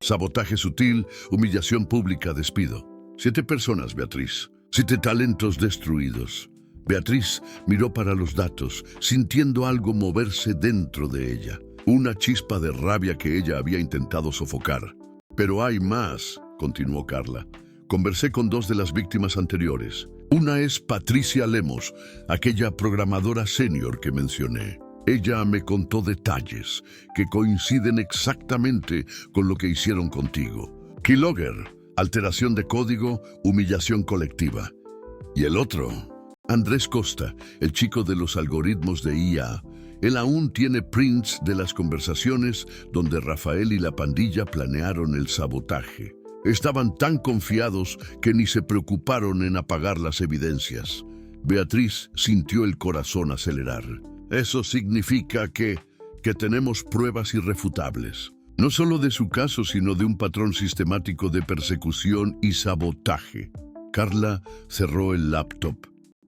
Sabotaje sutil, humillación pública, despido. 7 personas, Beatriz. 7 talentos destruidos. Beatriz miró para los datos, sintiendo algo moverse dentro de ella. Una chispa de rabia que ella había intentado sofocar. Pero hay más, continuó Carla. Conversé con 2 de las víctimas anteriores. Una es Patricia Lemos, aquella programadora senior que mencioné. Ella me contó detalles que coinciden exactamente con lo que hicieron contigo. Keylogger, alteración de código, humillación colectiva. Y el otro, Andrés Costa, el chico de los algoritmos de IA. Él aún tiene prints de las conversaciones donde Rafael y la pandilla planearon el sabotaje. Estaban tan confiados que ni se preocuparon en apagar las evidencias. Beatriz sintió el corazón acelerar. Eso significa que tenemos pruebas irrefutables. No solo de su caso, sino de un patrón sistemático de persecución y sabotaje. Carla cerró el laptop.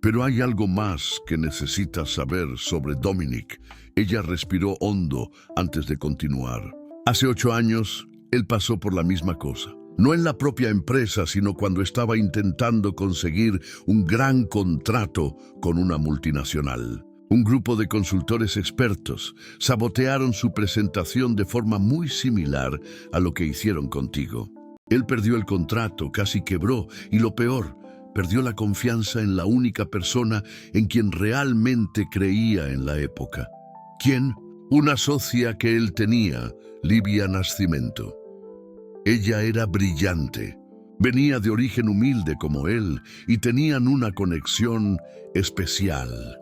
Pero hay algo más que necesitas saber sobre Dominic. Ella respiró hondo antes de continuar. Hace 8 años, él pasó por la misma cosa. No en la propia empresa, sino cuando estaba intentando conseguir un gran contrato con una multinacional. Un grupo de consultores expertos sabotearon su presentación de forma muy similar a lo que hicieron contigo. Él perdió el contrato, casi quebró, y lo peor, perdió la confianza en la única persona en quien realmente creía en la época. ¿Quién? Una socia que él tenía, Livia Nascimento. Ella era brillante, venía de origen humilde como él y tenían una conexión especial.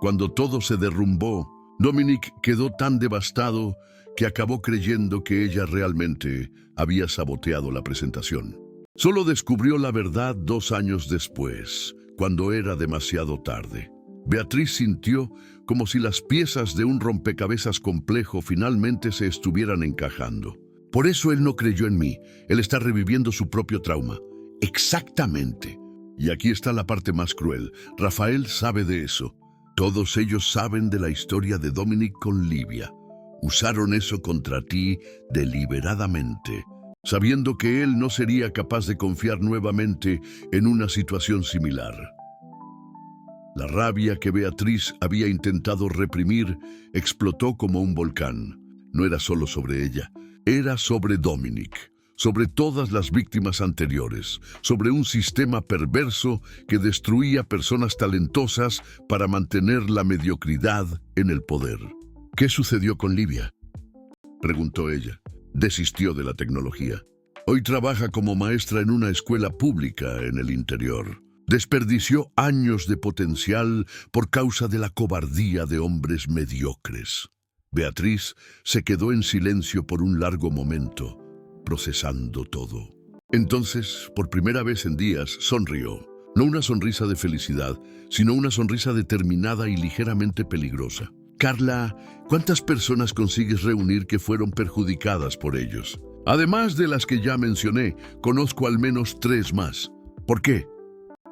Cuando todo se derrumbó, Dominic quedó tan devastado que acabó creyendo que ella realmente había saboteado la presentación. Solo descubrió la verdad 2 años después, cuando era demasiado tarde. Beatriz sintió como si las piezas de un rompecabezas complejo finalmente se estuvieran encajando. Por eso él no creyó en mí. Él está reviviendo su propio trauma. Exactamente. Y aquí está la parte más cruel. Rafael sabe de eso. Todos ellos saben de la historia de Dominic con Livia. Usaron eso contra ti deliberadamente, sabiendo que él no sería capaz de confiar nuevamente en una situación similar. La rabia que Beatriz había intentado reprimir explotó como un volcán. No era solo sobre ella. Era sobre Dominic, sobre todas las víctimas anteriores, sobre un sistema perverso que destruía personas talentosas para mantener la mediocridad en el poder. ¿Qué sucedió con Livia?, preguntó ella. Desistió de la tecnología. Hoy trabaja como maestra en una escuela pública en el interior. Desperdició años de potencial por causa de la cobardía de hombres mediocres. Beatriz se quedó en silencio por un largo momento, procesando todo. Entonces, por primera vez en días, sonrió. No una sonrisa de felicidad, sino una sonrisa determinada y ligeramente peligrosa. Carla, ¿cuántas personas consigues reunir que fueron perjudicadas por ellos? Además de las que ya mencioné, conozco al menos 3 más. ¿Por qué?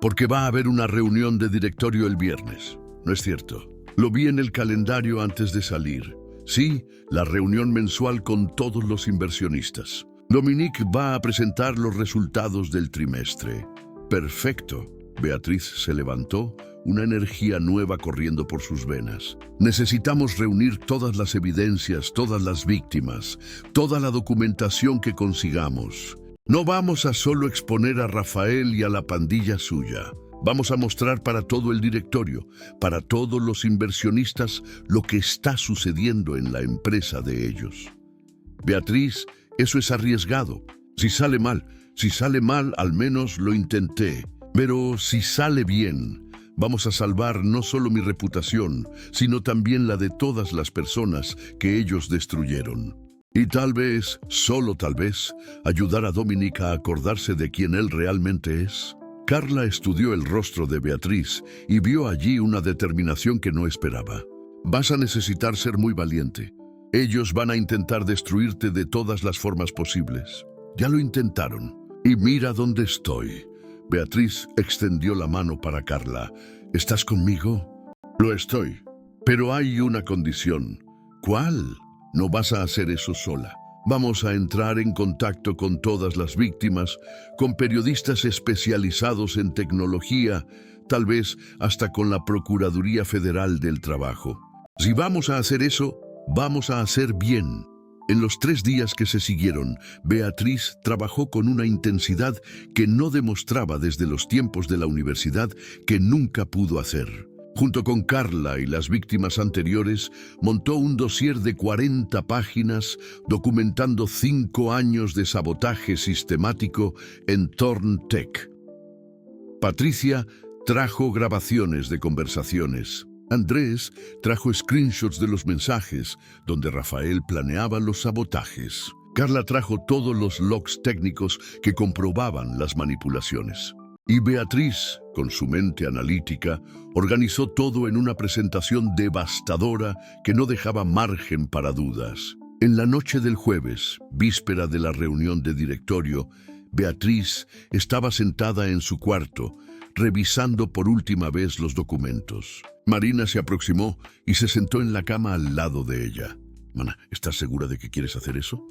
Porque va a haber una reunión de directorio el viernes. No es cierto. Lo vi en el calendario antes de salir. Sí, la reunión mensual con todos los inversionistas. Dominic va a presentar los resultados del trimestre. Perfecto. Beatriz se levantó, una energía nueva corriendo por sus venas. Necesitamos reunir todas las evidencias, todas las víctimas, toda la documentación que consigamos. No vamos a solo exponer a Rafael y a la pandilla suya. Vamos a mostrar para todo el directorio, para todos los inversionistas, lo que está sucediendo en la empresa de ellos. Beatriz, eso es arriesgado. Si sale mal, al menos lo intenté. Pero si sale bien, vamos a salvar no solo mi reputación, sino también la de todas las personas que ellos destruyeron. Y tal vez, solo tal vez, ayudar a Dominic a acordarse de quién él realmente es. Carla estudió el rostro de Beatriz y vio allí una determinación que no esperaba. Vas a necesitar ser muy valiente. Ellos van a intentar destruirte de todas las formas posibles. Ya lo intentaron. Y mira dónde estoy. Beatriz extendió la mano para Carla. ¿Estás conmigo? Lo estoy. Pero hay una condición. ¿Cuál? No vas a hacer eso sola. Vamos a entrar en contacto con todas las víctimas, con periodistas especializados en tecnología, tal vez hasta con la Procuraduría Federal del Trabajo. Si vamos a hacer eso, vamos a hacer bien. En los 3 días que se siguieron, Beatriz trabajó con una intensidad que no demostraba desde los tiempos de la universidad que nunca pudo hacer. Junto con Carla y las víctimas anteriores, montó un dossier de 40 páginas documentando 5 años de sabotaje sistemático en Thorntech. Patricia trajo grabaciones de conversaciones. Andrés trajo screenshots de los mensajes donde Rafael planeaba los sabotajes. Carla trajo todos los logs técnicos que comprobaban las manipulaciones. Y Beatriz, con su mente analítica, organizó todo en una presentación devastadora que no dejaba margen para dudas. En la noche del jueves, víspera de la reunión de directorio, Beatriz estaba sentada en su cuarto, revisando por última vez los documentos. Marina se aproximó y se sentó en la cama al lado de ella. «Mana, ¿estás segura de que quieres hacer eso?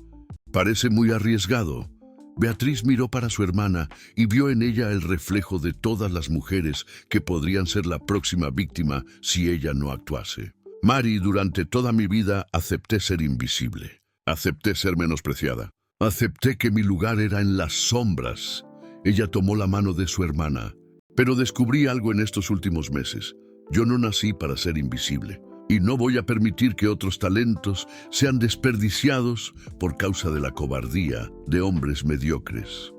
Parece muy arriesgado». Beatriz miró para su hermana y vio en ella el reflejo de todas las mujeres que podrían ser la próxima víctima si ella no actuase. «Mari, durante toda mi vida acepté ser invisible. Acepté ser menospreciada. Acepté que mi lugar era en las sombras». Ella tomó la mano de su hermana. «Pero descubrí algo en estos últimos meses. Yo no nací para ser invisible. Y no voy a permitir que otros talentos sean desperdiciados por causa de la cobardía de hombres mediocres».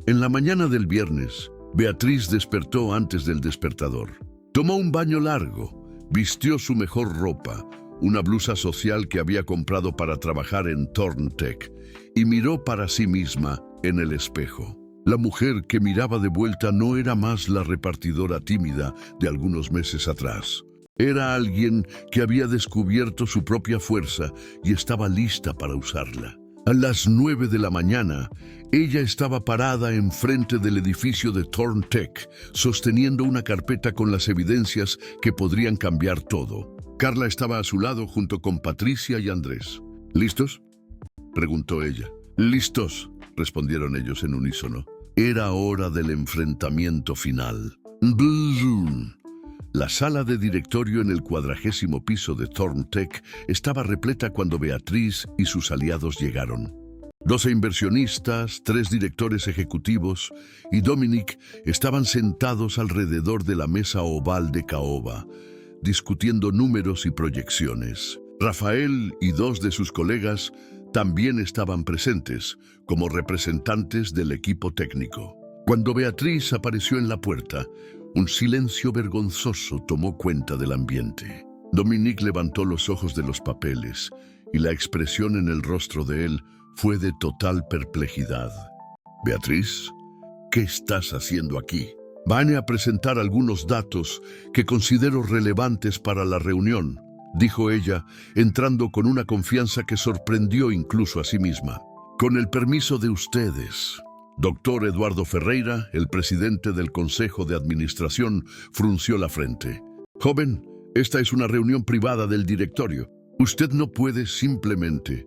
En la mañana del viernes, Beatriz despertó antes del despertador. Tomó un baño largo, vistió su mejor ropa, una blusa social que había comprado para trabajar en Thorntech, y miró para sí misma en el espejo. La mujer que miraba de vuelta no era más la repartidora tímida de algunos meses atrás. Era alguien que había descubierto su propia fuerza y estaba lista para usarla. A las 9 de la mañana, ella estaba parada enfrente del edificio de Thorntech, sosteniendo una carpeta con las evidencias que podrían cambiar todo. Carla estaba a su lado junto con Patricia y Andrés. «¿Listos?», preguntó ella. «Listos», respondieron ellos en unísono. Era hora del enfrentamiento final. La sala de directorio en el 40º piso de Thorntech estaba repleta cuando Beatriz y sus aliados llegaron. 12 inversionistas, 3 directores ejecutivos y Dominic estaban sentados alrededor de la mesa oval de caoba, discutiendo números y proyecciones. Rafael y 2 de sus colegas también estaban presentes como representantes del equipo técnico. Cuando Beatriz apareció en la puerta, un silencio vergonzoso tomó cuenta del ambiente. Dominic levantó los ojos de los papeles y la expresión en el rostro de él fue de total perplejidad. «Beatriz, ¿qué estás haciendo aquí?» «Vine a presentar algunos datos que considero relevantes para la reunión», dijo ella, entrando con una confianza que sorprendió incluso a sí misma. «Con el permiso de ustedes». Doctor Eduardo Ferreira, el presidente del Consejo de Administración, frunció la frente. «Joven, esta es una reunión privada del directorio. Usted no puede simplemente...»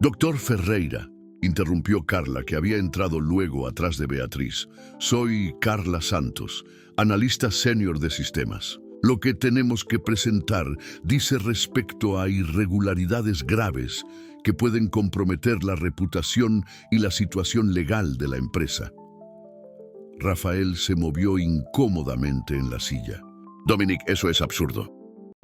«Doctor Ferreira», interrumpió Carla, que había entrado luego atrás de Beatriz. «Soy Carla Santos, analista senior de sistemas. Lo que tenemos que presentar dice respecto a irregularidades graves que pueden comprometer la reputación y la situación legal de la empresa». Rafael se movió incómodamente en la silla. «Dominic, eso es absurdo.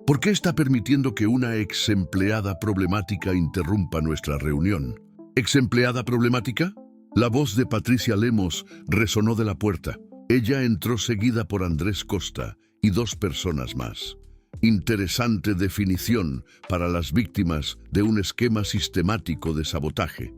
¿Por qué está permitiendo que una ex empleada problemática interrumpa nuestra reunión?» ¿Ex empleada problemática? La voz de Patricia Lemos resonó de la puerta. Ella entró seguida por Andrés Costa y 2 personas más. Interesante definición para las víctimas de un esquema sistemático de sabotaje.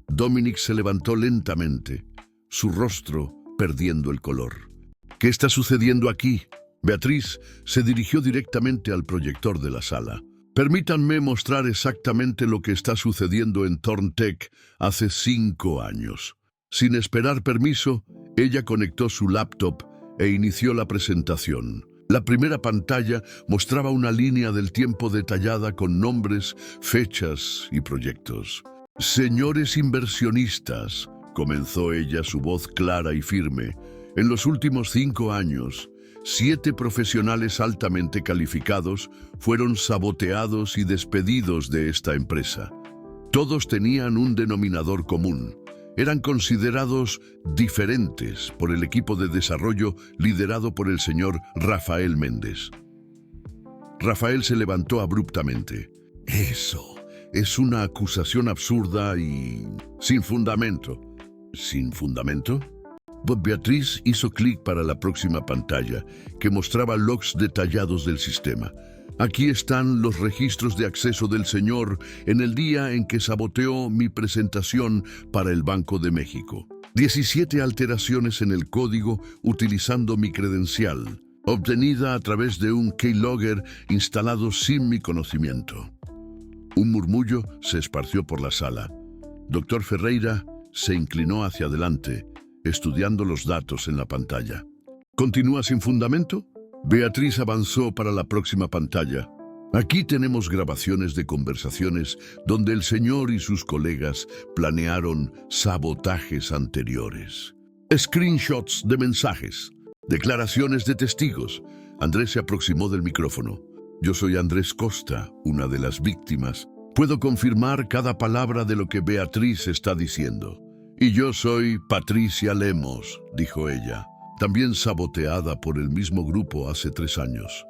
Dominic se levantó lentamente, su rostro perdiendo el color. «¿Qué está sucediendo aquí?» Beatriz se dirigió directamente al proyector de la sala. «Permítanme mostrar exactamente lo que está sucediendo en Thorntech hace 5 años». Sin esperar permiso, ella conectó su laptop e inició la presentación. La primera pantalla mostraba una línea del tiempo detallada con nombres, fechas y proyectos. Señores inversionistas, comenzó ella, su voz clara y firme, en los últimos 5 años, 7 profesionales altamente calificados fueron saboteados y despedidos de esta empresa. Todos tenían un denominador común. Eran considerados diferentes por el equipo de desarrollo liderado por el señor Rafael Méndez. Rafael se levantó abruptamente. Eso es una acusación absurda y sin fundamento. ¿Sin fundamento? Beatriz hizo clic para la próxima pantalla, que mostraba logs detallados del sistema. Aquí están los registros de acceso del señor en el día en que saboteó mi presentación para el Banco de México. 17 alteraciones en el código utilizando mi credencial, obtenida a través de un keylogger instalado sin mi conocimiento. Un murmullo se esparció por la sala. Doctor Ferreira se inclinó hacia adelante, estudiando los datos en la pantalla. ¿Continúa sin fundamento? Beatriz avanzó para la próxima pantalla. Aquí tenemos grabaciones de conversaciones donde el señor y sus colegas planearon sabotajes anteriores. Screenshots de mensajes, declaraciones de testigos. Andrés se aproximó del micrófono. Yo soy Andrés Costa, una de las víctimas. Puedo confirmar cada palabra de lo que Beatriz está diciendo. Y yo soy Patricia Lemos, dijo ella, también saboteada por el mismo grupo hace 3 años.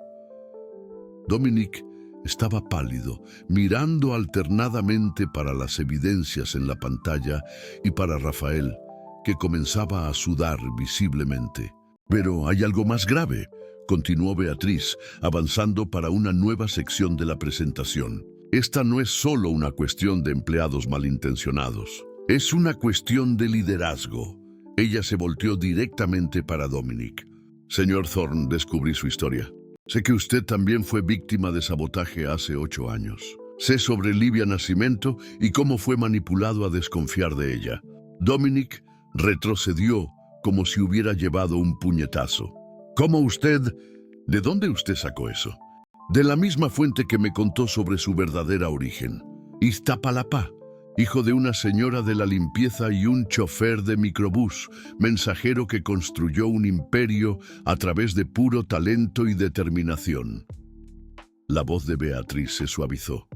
Dominic estaba pálido, mirando alternadamente para las evidencias en la pantalla y para Rafael, que comenzaba a sudar visiblemente. Pero hay algo más grave, continuó Beatriz, avanzando para una nueva sección de la presentación. Esta no es solo una cuestión de empleados malintencionados. Es una cuestión de liderazgo. Ella se volteó directamente para Dominic. Señor Thorne, descubrí su historia. Sé que usted también fue víctima de sabotaje hace 8 años. Sé sobre Livia Nascimento y cómo fue manipulado a desconfiar de ella. Dominic retrocedió como si hubiera llevado un puñetazo. ¿Cómo usted? ¿De dónde usted sacó eso? De la misma fuente que me contó sobre su verdadera origen. Iztapalapa. Hijo de una señora de la limpieza y un chofer de microbús, mensajero que construyó un imperio a través de puro talento y determinación. La voz de Beatriz se suavizó.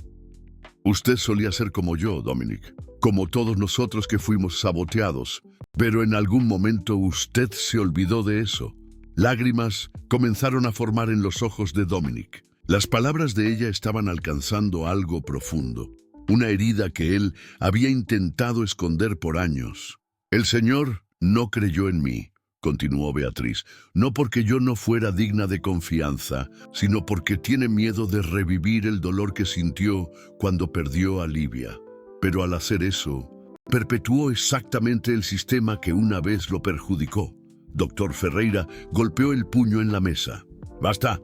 Usted solía ser como yo, Dominic, como todos nosotros que fuimos saboteados, pero en algún momento usted se olvidó de eso. Lágrimas comenzaron a formar en los ojos de Dominic. Las palabras de ella estaban alcanzando algo profundo. Una herida que él había intentado esconder por años. El Señor no creyó en mí, continuó Beatriz, no porque yo no fuera digna de confianza, sino porque tiene miedo de revivir el dolor que sintió cuando perdió a Livia. Pero al hacer eso, perpetuó exactamente el sistema que una vez lo perjudicó. Doctor Ferreira golpeó el puño en la mesa. ¡Basta!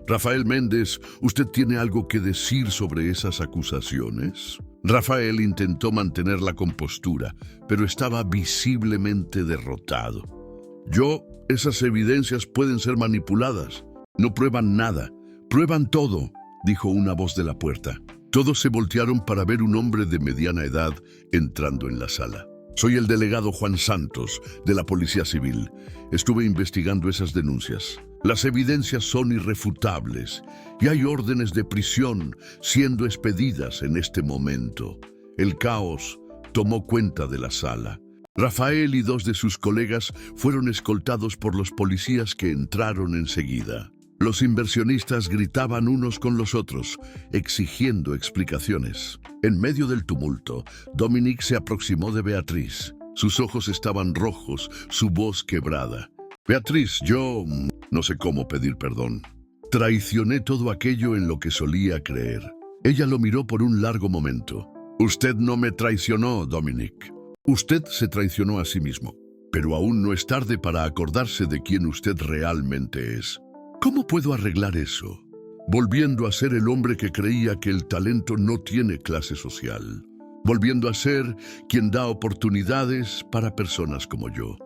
Rafael Méndez, ¿usted tiene algo que decir sobre esas acusaciones? Rafael intentó mantener la compostura, pero estaba visiblemente derrotado. Esas evidencias pueden ser manipuladas. No prueban nada. Prueban todo, dijo una voz de la puerta. Todos se voltearon para ver un hombre de mediana edad entrando en la sala. Soy el delegado Juan Santos, de la Policía Civil. Estuve investigando esas denuncias. Las evidencias son irrefutables y hay órdenes de prisión siendo expedidas en este momento. El caos tomó cuenta de la sala. Rafael y 2 de sus colegas fueron escoltados por los policías que entraron enseguida. Los inversionistas gritaban unos con los otros, exigiendo explicaciones. En medio del tumulto, Dominic se aproximó de Beatriz. Sus ojos estaban rojos, su voz quebrada. Beatriz, yo no sé cómo pedir perdón. Traicioné todo aquello en lo que solía creer. Ella lo miró por un largo momento. Usted no me traicionó, Dominic. Usted se traicionó a sí mismo. Pero aún no es tarde para acordarse de quién usted realmente es. ¿Cómo puedo arreglar eso? Volviendo a ser el hombre que creía que el talento no tiene clase social. Volviendo a ser quien da oportunidades para personas como yo.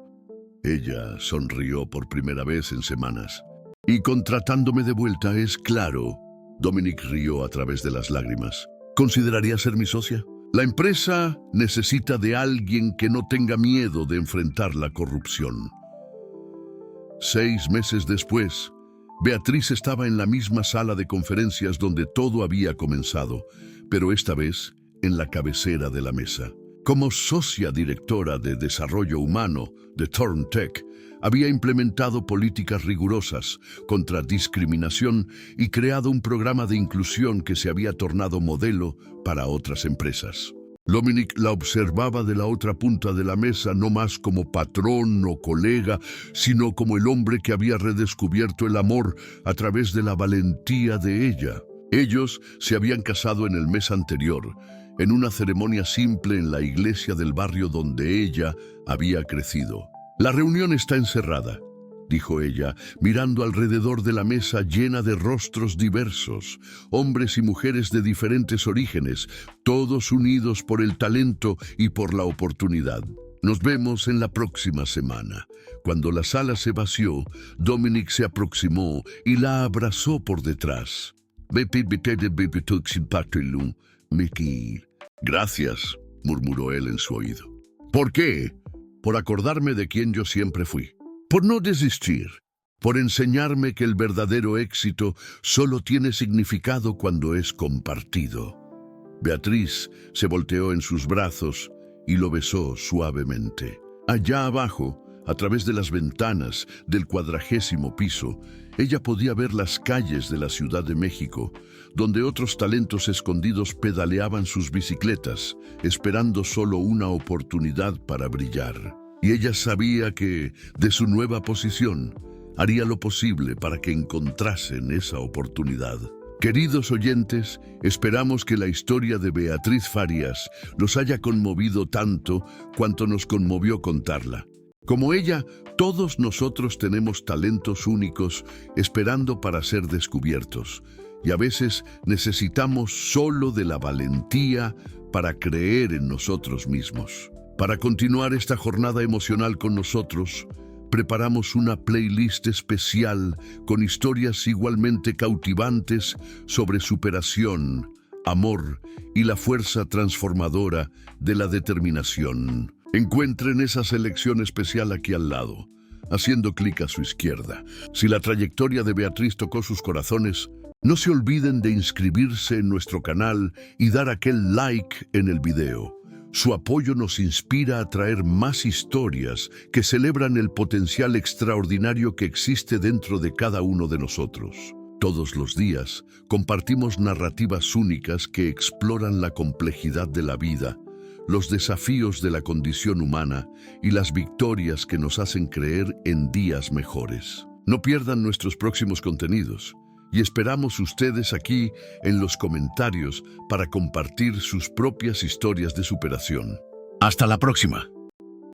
Ella sonrió por primera vez en semanas. Y contratándome de vuelta, es claro. Dominic rió a través de las lágrimas. ¿Consideraría ser mi socia? La empresa necesita de alguien que no tenga miedo de enfrentar la corrupción. 6 meses después, Beatriz estaba en la misma sala de conferencias donde todo había comenzado, pero esta vez en la cabecera de la mesa. Como socia directora de desarrollo humano de Turntech, había implementado políticas rigurosas contra discriminación y creado un programa de inclusión que se había tornado modelo para otras empresas. Dominic la observaba de la otra punta de la mesa no más como patrón o colega, sino como el hombre que había redescubierto el amor a través de la valentía de ella. Ellos se habían casado en el mes anterior, en una ceremonia simple en la iglesia del barrio donde ella había crecido. «La reunión está encerrada», dijo ella, mirando alrededor de la mesa llena de rostros diversos, hombres y mujeres de diferentes orígenes, todos unidos por el talento y por la oportunidad. «Nos vemos en la próxima semana». Cuando la sala se vació, Dominic se aproximó y la abrazó por detrás. «Gracias», murmuró él en su oído. «¿Por qué?» «Por acordarme de quien yo siempre fui. Por no desistir. Por enseñarme que el verdadero éxito solo tiene significado cuando es compartido». Beatriz se volteó en sus brazos y lo besó suavemente. Allá abajo, a través de las ventanas del 40º piso, ella podía ver las calles de la Ciudad de México, donde otros talentos escondidos pedaleaban sus bicicletas, esperando solo una oportunidad para brillar. Y ella sabía que, de su nueva posición, haría lo posible para que encontrasen esa oportunidad. Queridos oyentes, esperamos que la historia de Beatriz Farias los haya conmovido tanto cuanto nos conmovió contarla. Como ella, todos nosotros tenemos talentos únicos esperando para ser descubiertos, y a veces necesitamos solo de la valentía para creer en nosotros mismos. Para continuar esta jornada emocional con nosotros, preparamos una playlist especial con historias igualmente cautivantes sobre superación, amor y la fuerza transformadora de la determinación. Encuentren esa selección especial aquí al lado, haciendo clic a su izquierda. Si la trayectoria de Beatriz tocó sus corazones, no se olviden de inscribirse en nuestro canal y dar aquel like en el video. Su apoyo nos inspira a traer más historias que celebran el potencial extraordinario que existe dentro de cada uno de nosotros. Todos los días compartimos narrativas únicas que exploran la complejidad de la vida, los desafíos de la condición humana y las victorias que nos hacen creer en días mejores. No pierdan nuestros próximos contenidos y esperamos ustedes aquí en los comentarios para compartir sus propias historias de superación. ¡Hasta la próxima!